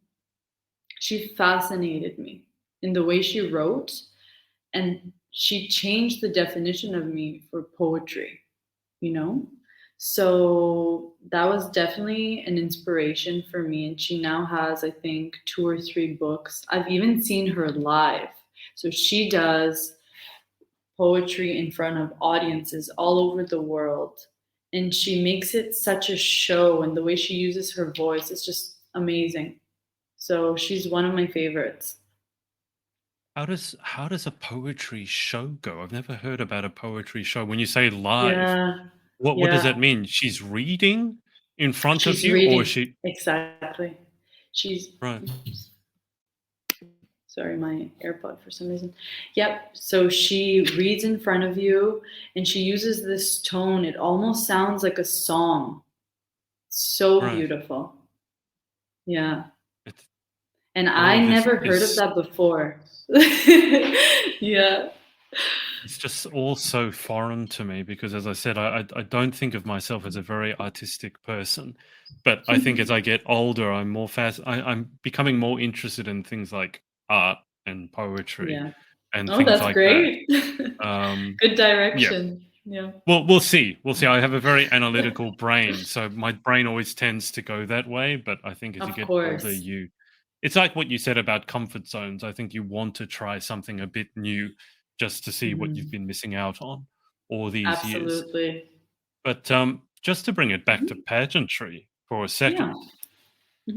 She fascinated me in the way she wrote, and she changed the definition of me for poetry, you know? So that was definitely an inspiration for me. And she now has, I think, two or three books. I've even seen her live. So she does poetry in front of audiences all over the world. And she makes it such a show, and the way she uses her voice is just amazing. So she's one of my favorites. How does a poetry show go? I've never heard about a poetry show. When you say live, Yeah, what does yeah. that mean? She's reading in front of She's you, or is reading. she Exactly. She's right? sorry, my AirPod for some reason. Yep. So she reads in front of you and she uses this tone. It almost sounds like a song. So Right. beautiful. Yeah. It's And all I of this never heard of is that before. Yeah. It's just all so foreign to me, because, as I said, I don't think of myself as a very artistic person, but I think as I get older, I'm becoming more interested in things like art and poetry Yeah. and Oh, things that's like that. great. Good Yeah. direction. Yeah. Well, we'll see. We'll see. I have a very analytical brain, so my brain always tends to go that way. But I think as you Of get older, course. it's like what you said about comfort zones. I think you want to try something a bit new, just to see what you've Mhm. been missing out on all these years. Absolutely. But just to bring it back to Mhm. pageantry for a Yeah. second,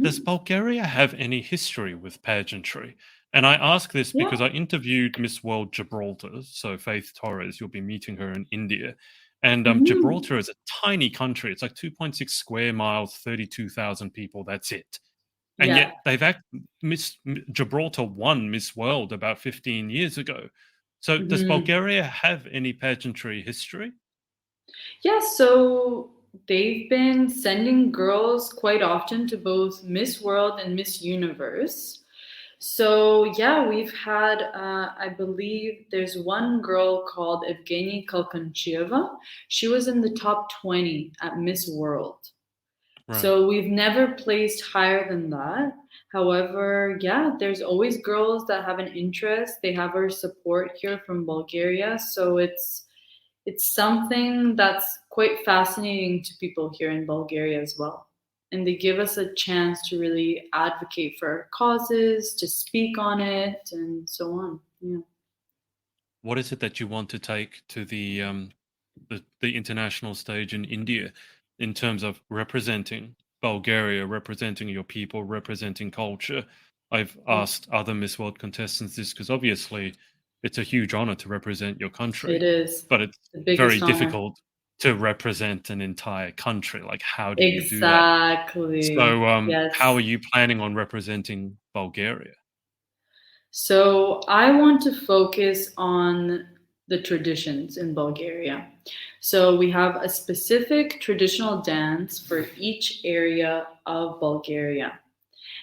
does Mhm. Bulgaria have any history with pageantry? And I ask this Yeah. because I interviewed Miss World Gibraltar, so Faith Torres. You'll be meeting her in India. And Mhm. Gibraltar is a tiny country. It's like 2.6 square miles, 32,000 people. That's it. And Yeah. yet Gibraltar won Miss World about 15 years ago. So does Mhm. Bulgaria have any pageantry history? Yeah, so they've been sending girls quite often to both Miss World and Miss Universe. So yeah, we've had, I believe there's one girl called Evgenia Kalkanchieva. She was in the top 20 at Miss World. Right. So we've never placed higher than that. However, yeah, there's always girls that have an interest. They have our support here from Bulgaria. So it's something that's quite fascinating to people here in Bulgaria as well. And they give us a chance to really advocate for our causes, to speak on it, and so on. Yeah. What is it that you want to take to the international stage in India in terms of representing Bulgaria, representing your people, representing culture? I've asked other Miss World contestants this because obviously it's a huge honor to represent your It country, is but it's the very biggest honor. difficult to represent an entire country. Like, how do you do that? Exactly. So, how are Yes. you planning on representing Bulgaria? So I want to focus on the traditions in Bulgaria. So we have a specific traditional dance for each area of Bulgaria.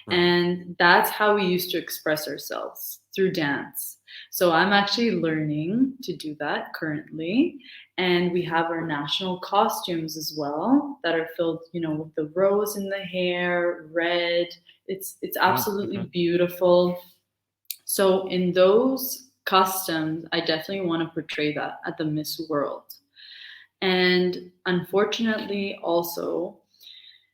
Right. And that's how we used to express ourselves through dance. So I'm actually learning to do that currently. And we have our national costumes as well that are filled, with the rose in the hair, red. It's Wow. absolutely Okay. beautiful. So in those customs, I definitely want to portray that at the Miss World. And unfortunately, also,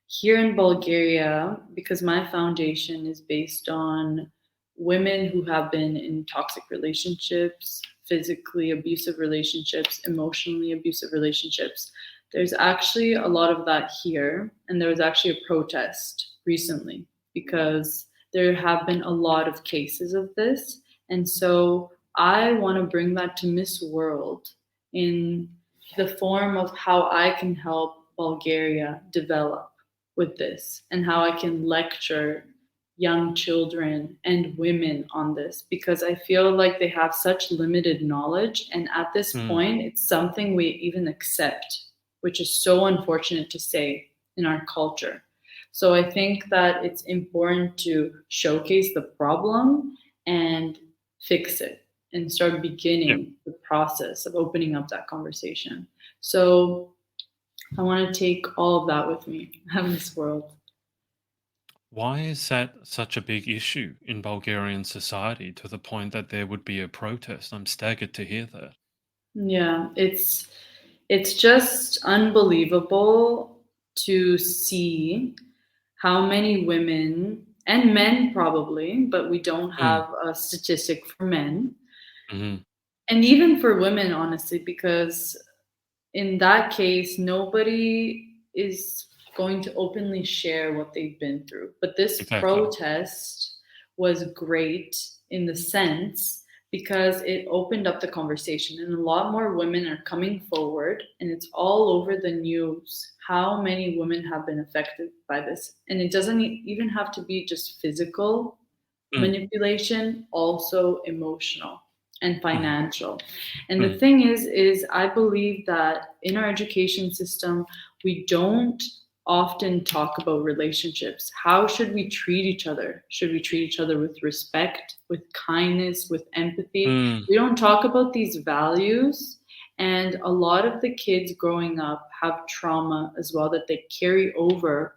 here in Bulgaria, because my foundation is based on women who have been in toxic relationships, physically abusive relationships, emotionally abusive relationships, there's actually a lot of that here. And there was actually a protest recently because there have been a lot of cases of this. And so I want to bring that to Miss World in the form of how I can help Bulgaria develop with this and how I can lecture young children and women on this because I feel like they have such limited knowledge. And at this Mm, point, it's something we even accept, which is so unfortunate to say in our culture. So I think that it's important to showcase the problem and fix it and start yeah. beginning the process of opening up that conversation. So I want to take all of that with me out of this world. Why is that such a big issue in Bulgarian society to the point that there would be a protest? I'm staggered to hear that. Yeah, it's just unbelievable to see how many women and men probably, but we don't Mm, have a statistic for men mhm, and even for women honestly because in that case, nobody is going to openly share what they've been through. But this exactly. protest was great in the sense because it opened up the conversation, and a lot more women are coming forward, and it's all over the news how many women have been affected by this. And it doesn't even have to be just physical Mm, manipulation, also emotional and mhm, financial. And the mm, thing is I believe that in our education system, we don't often talk about relationships. How should we treat each other? Should we treat each other with respect, with kindness, with empathy? mm, We don't talk about these values. And a lot of the kids growing up have trauma as well that they carry over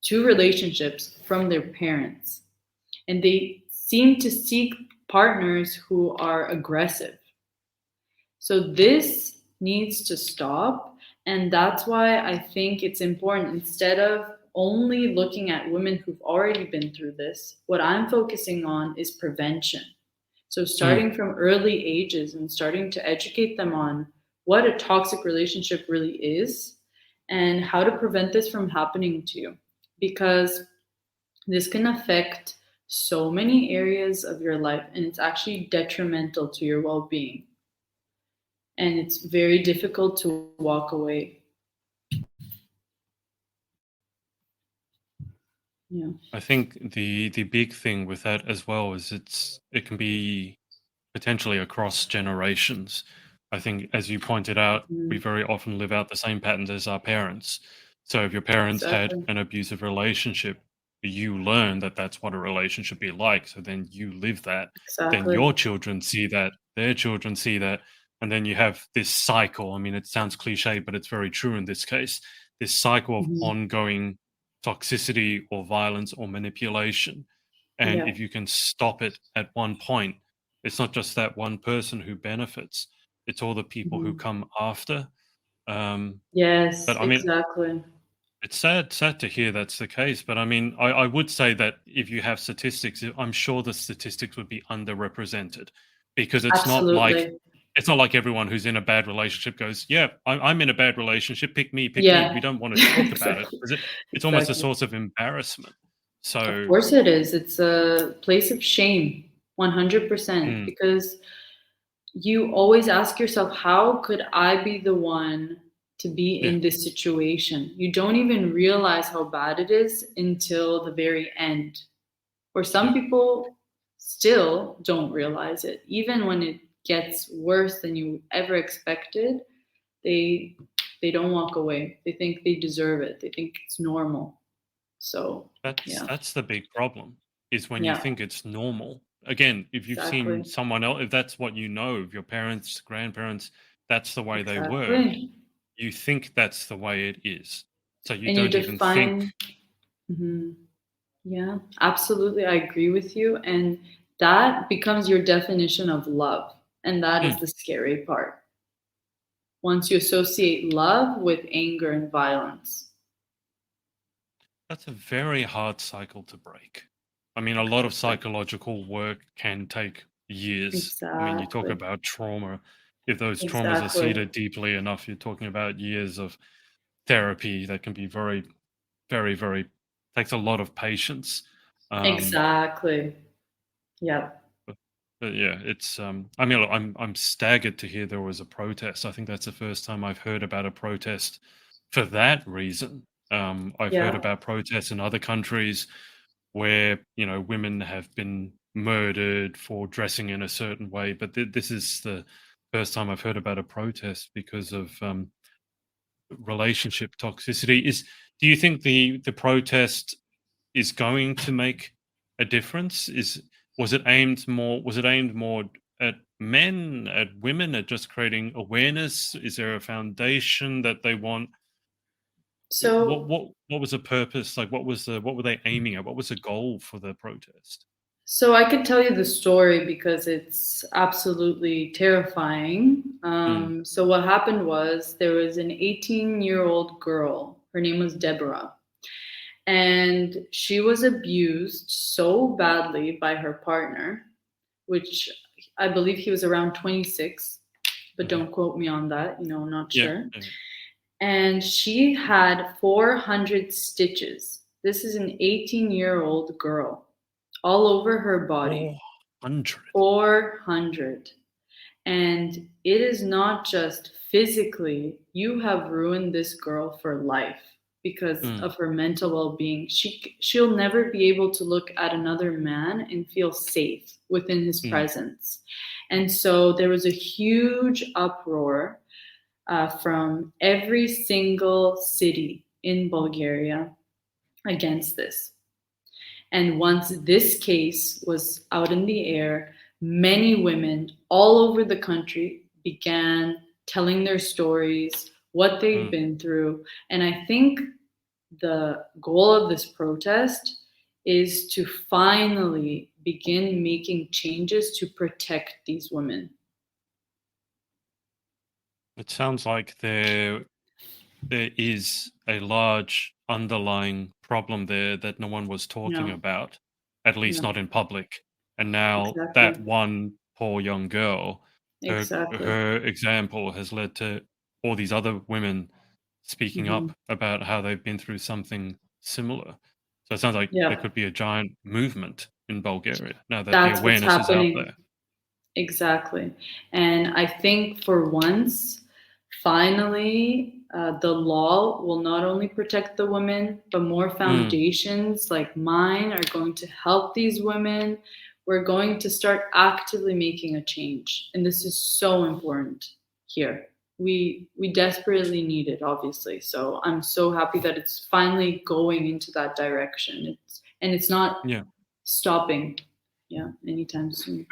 to relationships from their parents, and they seem to seek partners who are aggressive. So this needs to stop. And that's why I think it's important instead of only looking at women who've already been through this, what I'm focusing on is prevention. So mm. starting from early ages and starting to educate them on what a toxic relationship really is and how to prevent this from happening to you. Because this can affect so many areas of your life, and it's actually detrimental to your well being. And it's very difficult to walk away. Yeah. I think the big thing with that as well is it can be potentially across generations. I think, as you pointed out, we Mhm. very often live out the same patterns as our parents. So if your parents had Exactly. an abusive relationship, you learn that that's what a relationship be like. So then you live that. Then Exactly. your children see that, their children see that, and then you have this cycle. I mean, it sounds cliche, but it's very true in this case. This cycle of Mhm. ongoing toxicity or violence or manipulation. And Yeah. if you can stop it at one point, it's not just that one person who benefits, it's all the people who Mhm. come after. Um, Yes, but I mean, exactly. it's sad to hear that's the case. But I mean, I would say that if you have statistics, I'm sure the statistics would be underrepresented because Absolutely. it's not like everyone who's in a bad relationship goes, "Yeah, I'm in a bad relationship. Pick me, pick me." Yeah. We don't want to talk about it Exactly. because it's almost a Exactly. source of embarrassment. Of So, course it is. It's a place of shame, 100%, mm, because you always ask yourself, how could I be the one to be yeah, in this situation? You don't even realize how bad it is until the very end. Or some yeah. people still don't realize it. Even when it gets worse than you ever expected, they they don't walk away. They think they deserve it. They think it's normal. So, yeah. That's the big problem, is when you Yeah, think it's normal. Again, if you've seen exactly. someone else, if that's what you know of your parents, grandparents, that's the way they were, Exactly. you think that's the way it is. So you And you don't even think, define. Mhm. Yeah, absolutely. I agree with you. And that becomes your definition of love. And that is "Hmm, the scary part. Once you associate love with anger and violence. that's a very hard cycle to break." I mean, a lot of Exactly. psychological work can take years. I mean, you talk Exactly. about trauma. If those traumas are Exactly. seated deeply enough, you're talking about years of therapy that can be very takes a lot of patience. Um, Exactly. Yep. but, but yeah, it's I mean, look, I'm staggered to hear there was a protest. I think that's the first time I've heard about a protest for that reason. I've heard Yeah. about protests in other countries where women have been murdered for dressing in a certain way, but this is the first time I've heard about a protest because of relationship toxicity. Is Do you think the protest is going to make a difference? Is Was it aimed more at men, at women, at just creating awareness? Is there a foundation that they want? So What was the purpose? Like, what were they aiming at? What was the goal for the protest? so I could tell you the story because it's absolutely terrifying. Mm, So what happened was there was an 18-year-old girl. Her name was Deborah. And she was abused so badly by her partner, which I believe he was around 26, but mhm. don't quote me on that, I'm not Yeah, sure. yeah. And she had 400 stitches. This is an 18-year-old girl all over her body. 400. 400. And it is not just physically, you have ruined this girl for life because Mm, of her mental well-being. She'll never be able to look at another man and feel safe within his mm, presence. And so there was a huge uproar from every single city in Bulgaria against this. And once this case was out in the air, many women all over the country began telling their stories, what they've mm. been through. And I think the goal of this protest is to finally begin making changes to protect these women. It sounds like there is a large underlying problem there that no one was talking Yeah, about, at least yeah, not in public. And now exactly, that one poor young girl, exactly. her example has led to all these other women speaking Hmm. up about how they've been through something similar. So it sounds like there Yeah, could be a giant movement in Bulgaria now that the that's what's awareness is out happening. there. Exactly. And I think for once, finally, the law will not only protect the women, but more Mm, foundations like mine are going to help these women. We're going to start actively making a change. And this is so important. here. We desperately need it, obviously. So I'm so happy that it's finally going into that direction. It's not Yeah. stopping, yeah, anytime soon.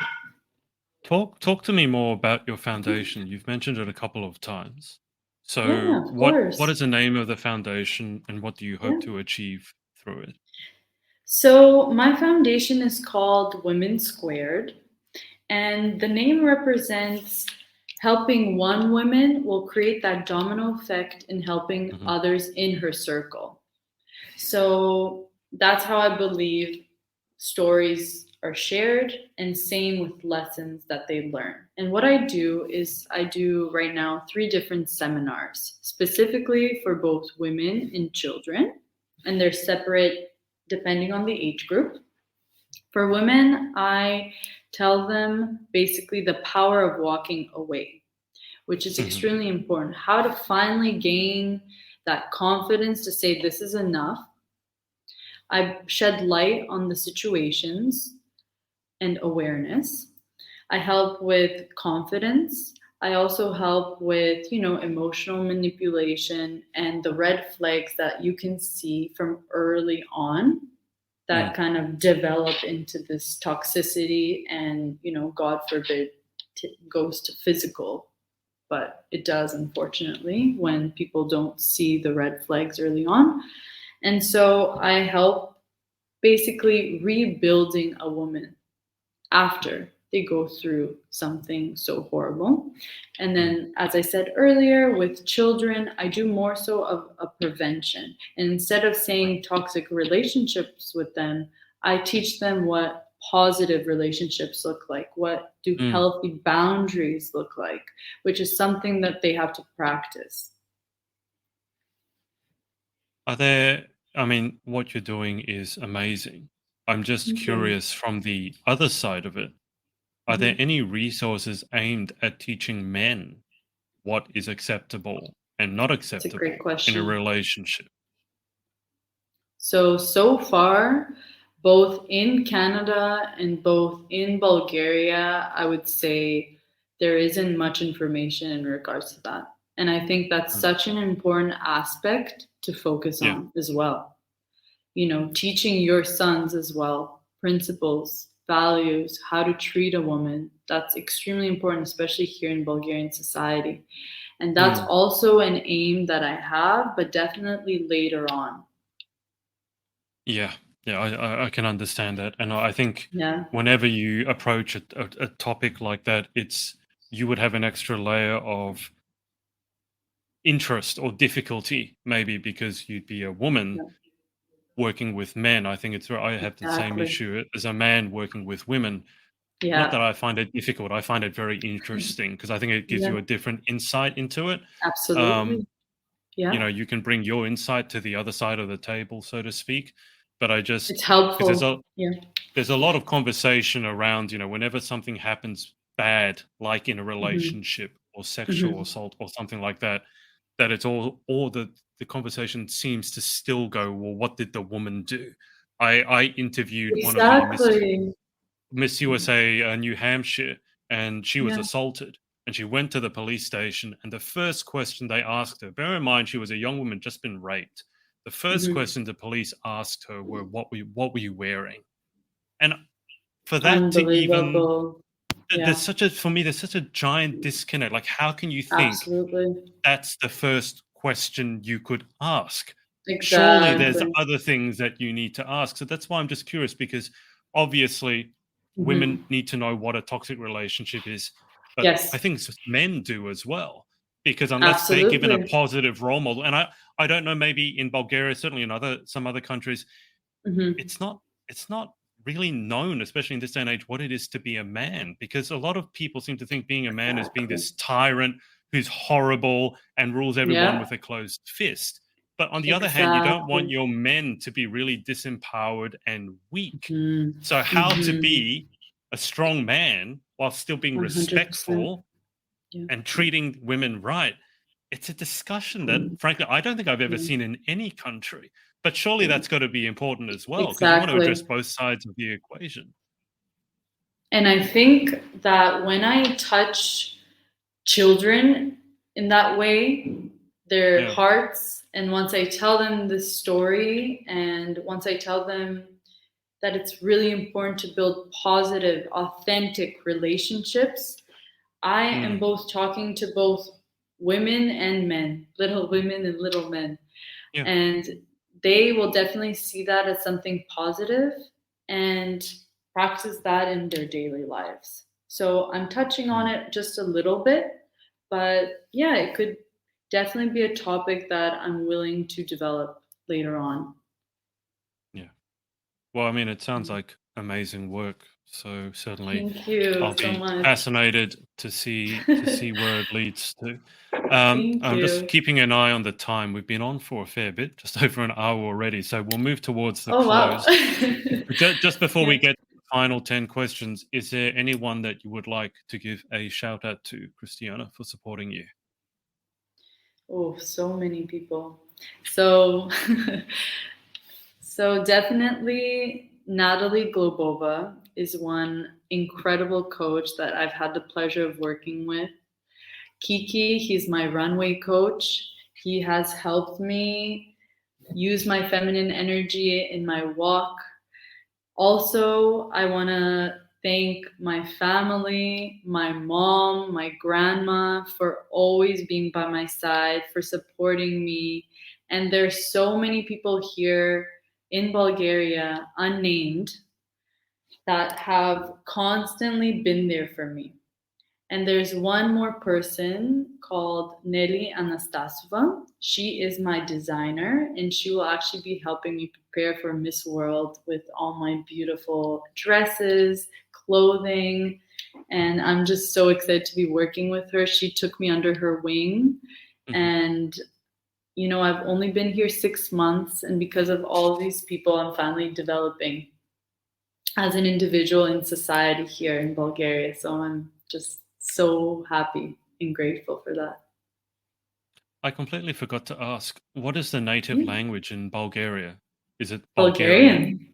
Talk to me more about your foundation. You've mentioned it a couple of times. Yeah, So of what course. is the name of the foundation and what do you hope Yeah. to achieve through it? So my foundation is called Women Squared, and the name represents helping one woman will create that domino effect in helping Hmm. others in her circle. So that's how I believe stories are shared, and same with lessons that they learn. And what I do is I do right now 3 different seminars specifically for both women and children, and they're separate depending on the age group. For women, I tell them basically the power of walking away, which is Hmm. extremely important. How to finally gain that confidence to say, this is enough. I shed light on the situations and awareness. I help with confidence. I also help with, emotional manipulation and the red flags that you can see from early on that Mm. kind of develop into this toxicity and, God forbid, goes to physical. But it does, unfortunately, when people don't see the red flags early on. And so I help basically rebuilding a woman after they go through something so horrible. And Mm. then, as I said earlier, with children, I do more so of a prevention. And instead of saying toxic relationships with them, I teach them what positive relationships look like. What do Mm. healthy boundaries look like, which is something that they have to practice. Are there, I mean, what you're doing is amazing. I'm just Thank you. curious from the other side of it. Are there Mhm. any resources aimed at teaching men what is acceptable and not That's a great acceptable in a question. relationship? So far, both in Canada and both in Bulgaria, I would say there isn't much information in regards to that. And I think that's Mm. such an important aspect to focus Yeah. on as well. Teaching your sons as well, principles, values, how to treat a woman. That's extremely important, especially here in Bulgarian society. And that's Mm. also an aim that I have, but definitely later on. Yeah. Yeah. I can understand that. And I think Yeah. whenever you approach a topic like that, you would have an extra layer of interest or difficulty, maybe because you'd be a woman Yeah. working with men. I think I have the same Exactly. issue as a man working with women. Not that Yeah. I find it difficult, I find it very interesting because I think it gives Yeah. you a different insight into it. Um, Absolutely. Yeah. you can bring your insight to the other side of the table, so to speak. But I It's just because helpful. Yeah. there's a lot of conversation around, whenever something happens bad, like in a Hmm. relationship or sexual Hmm. assault or something like that, that it's all the conversation seems to still go, well, what did the woman do? I interviewed one of the Exactly. Miss Mhm. USA, New Hampshire, and she was Yeah. assaulted. And she went to the police station, and the first question they asked her, bear in mind she was a young woman just been raped. The first Hmm. question the police asked her were, what were you wearing? And for that to even Unbelievable. there's Yeah. such a for me there's such a giant disconnect. Like, how can you think Absolutely. that's the first question you could ask? Surely there's Exactly. other things that you need to ask. So that's why I'm just curious, because obviously women Hmm. need to know what a toxic relationship is, but I Yes. think men do as well, because unless they're given a Absolutely. positive role model, and I don't know, maybe in Bulgaria, certainly in some other countries, Hmm. it's not really known, especially in this day and age, what it is to be a man, because a lot of people seem to think being a man is being Exactly. this tyrant who's horrible and rules everyone Yeah. with a closed fist. But on the other hand, you don't want Exactly. your men to be really disempowered and weak. Hmm. So how to Hmm. be a strong man while still being 100%. respectful Yeah. and treating women right, it's a discussion that, frankly, I don't think I've ever Yeah. seen in any country. But surely Yeah. that's got to be important as well, because you want to address Exactly. both sides of the equation. And I think that when I touch children in that way, their Yeah. hearts. And once I tell them this story, and once I tell them that it's really important to build positive, authentic relationships, I am Mm. both talking to both women and men, little women and little men. Yeah. And they will definitely see that as something positive and practice that in their daily lives. So I'm touching on Mm. it just a little bit, but yeah, it could definitely be a topic that I'm willing to develop later on. Yeah. Well, I mean, it sounds like amazing work. So certainly, Thank you I'll so be much. fascinated to see where it leads to. Thank I'm just you. keeping an eye on the time. We've been on for a fair bit, just over an hour already. So we'll move towards the Oh, wow. close. Just before we Yes. get to the final 10 questions, is there anyone that you would like to give a shout out to, Christiana, for supporting you? Oh, so many people. So, so definitely Natalie Globova is one incredible coach that I've had the pleasure of working with. Kiki, he's my runway coach. He has helped me use my feminine energy in my walk. Also, I want to thank my family, my mom, my grandma for always being by my side, for supporting me. And there's so many people here in Bulgaria, unnamed, that have constantly been there for me. And there's one more person called Nelly Anastasova. She is my designer, and she will actually be helping me prepare for Miss World with all my beautiful dresses, clothing. And I'm just so excited to be working with her. She took me under her wing. Mhm. And, I've only been here 6 months. And because of all these people, I'm finally developing as an individual in society here in Bulgaria. So I'm just so happy and grateful for that. I completely forgot to ask, what is the native Yeah. language in Bulgaria? Is it Bulgarian? Bulgarian.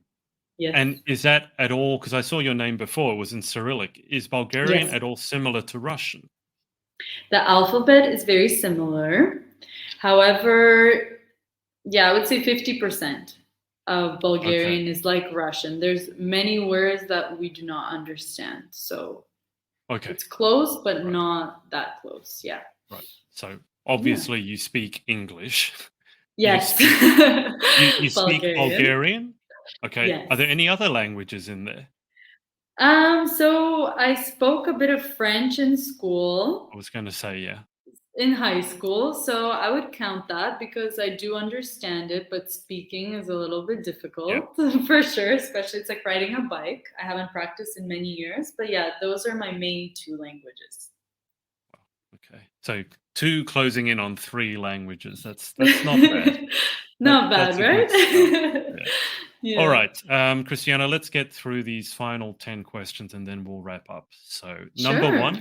Yes. And is that at all, because I saw your name before, it was in Cyrillic. Is Bulgarian Yes. at all similar to Russian? The alphabet is very similar. However, yeah, I would say 50% of Okay. Bulgarian is like Russian. There's many words that we do not understand. So Okay. it's close, but Right. not that close. Yeah. Right. So Yeah. obviously you speak English. You Yes. speak you speak Bulgarian. Bulgarian? Okay. Are Yes. there any other languages in there? So I spoke a bit of French in school, I was going to say, yeah. in high school, so I would count that because I do understand it, but speaking is a little bit Yeah. difficult for sure, especially it's like riding a bike. I haven't practiced in many years, but yeah, those are my main two languages. Okay. So two closing in on three languages. That's not bad. Not That's bad, a good start. right? Yeah. All Yeah, right, Christiana, let's get through these final 10 questions and then we'll wrap up. So, number sure. one,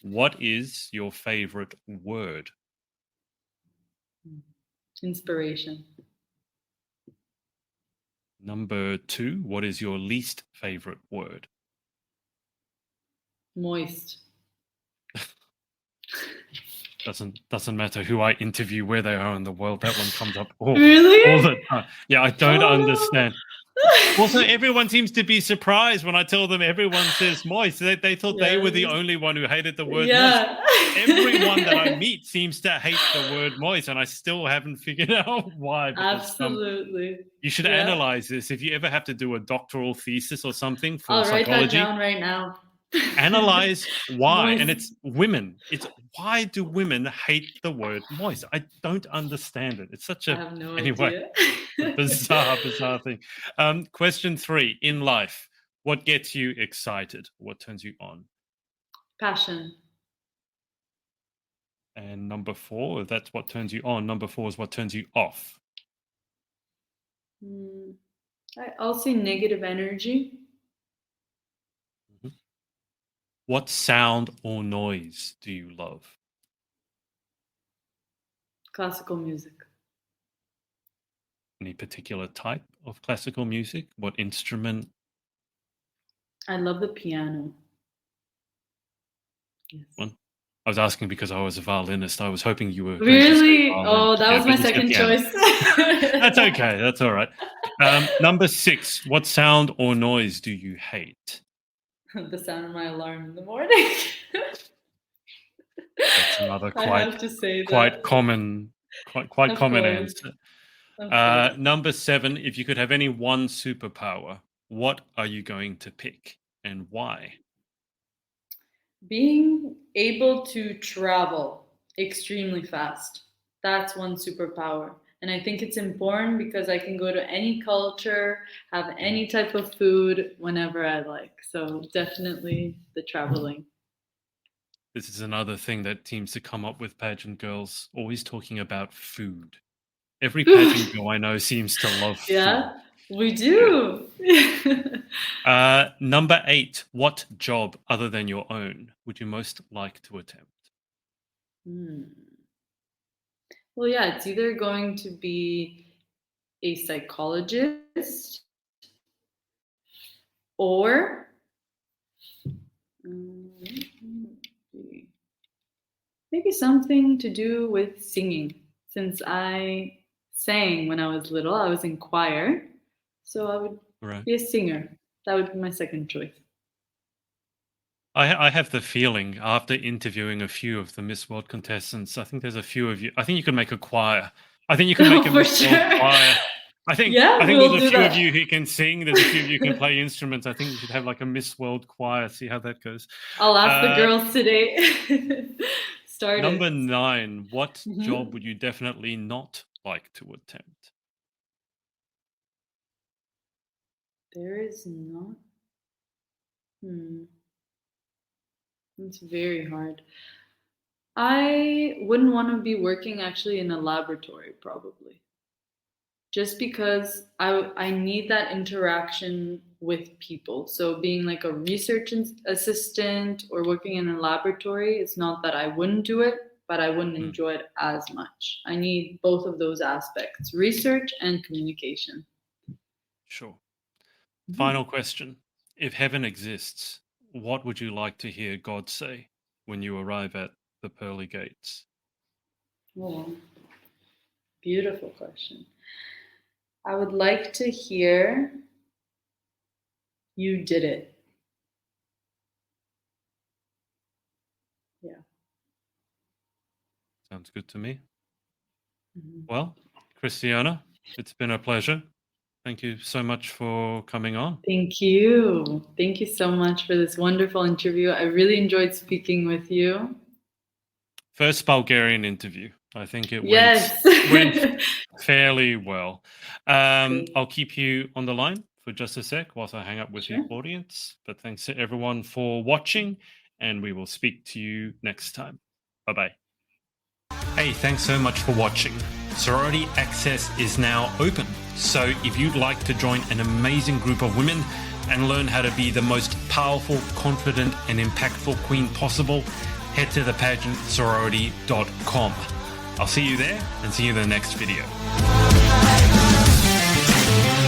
what is your favorite word? Inspiration. Number two, what is your least favorite word? Moist. Doesn't matter who I interview, where they are in the world. That one comes up all Really? the time. Yeah, I don't Oh understand. Also, everyone seems to be surprised when I tell them everyone says moist. They thought they were the no. only one who hated the word moist. Yeah. Everyone that I meet seems to hate the word moist, and I still haven't figured out why. But there's some. Absolutely. You should Yeah. analyze this. If you ever have to do a doctoral thesis or something for I'll write that psychology, down right now. analyze why. And Moist. it's women. It's why do women hate the word moist? I don't understand it. It's such I a have no anyway, idea. a bizarre thing. Question three: in life, what gets you excited? What turns you on? Passion. And number four, if that's what turns you on. Number four is what turns you off. Mm, I'll say negative energy. Mhm. What sound or noise do you love? Classical music. Any particular type of classical music? What instrument? I love the piano. Yes. One. I was asking because I was a violinist. I was hoping you were going to say Really? violin. Oh, that Yeah, was but my you said second piano. choice. That's okay. That's all right. Number 6. What sound or noise do you hate? The sound of my alarm in the morning. That's another I have to say quite that. common quite Of common course. answer. Of course. Number 7. If you could have any one superpower, what are you going to pick and why? Being able to travel extremely fast. That's one superpower. And I think it's important because I can go to any culture, have any type of food whenever I like. So definitely the traveling. This is another thing that seems to come up with pageant girls, always talking about food. Every pageant girl I know seems to love food. Yeah, we Yeah. do. Number 8. What job other than your own would you most like to attempt? Hmm. Well, yeah, it's either going to be a psychologist or mm, maybe something to do with singing. Since I sang when I was little, I was in choir, so I would Right. be a singer. That would be my second choice. I have the feeling after interviewing a few of the Miss World contestants, I think there's a few of you. I think you could make a choir. I think you could make a For Miss World sure. choir. I Yeah, think there's we'll a do few of that. you who can sing. There's a few of you who can play instruments. I think we should have like a Miss World choir. See how that goes. I'll ask the Uh, girls today. Start Number it. 9. What job Mhm. would you definitely not like to attempt? There is not. Hmm. It's very hard. I wouldn't want to be working actually in a laboratory, probably. Just because I need that interaction with people. So being like a assistant or working in a laboratory, it's not that I wouldn't do it, but I wouldn't Hmm, enjoy it as much. I need both of those aspects, research and communication. sure. Mhm. Final question. If heaven exists, what would you like to hear God say when you arrive at the pearly gates? Oh, beautiful question. I would like to hear you did it. Yeah. Sounds good to me. Mhm. Well, Christiana, it's been a pleasure. Thank you so much for coming on. Thank you. Thank you so much for this wonderful interview. I really enjoyed speaking with you. First Bulgarian interview. I think it Yes. went fairly well. Great. I'll keep you on the line for just a sec whilst I hang up with the Sure. audience. But thanks to everyone for watching, and we will speak to you next time. Bye bye. Hey, thanks so much for watching. Sorority Access is now open. So if you'd like to join an amazing group of women and learn how to be the most powerful, confident, and impactful queen possible, head to thepageantsorority.com. I'll see you there and see you in the next video.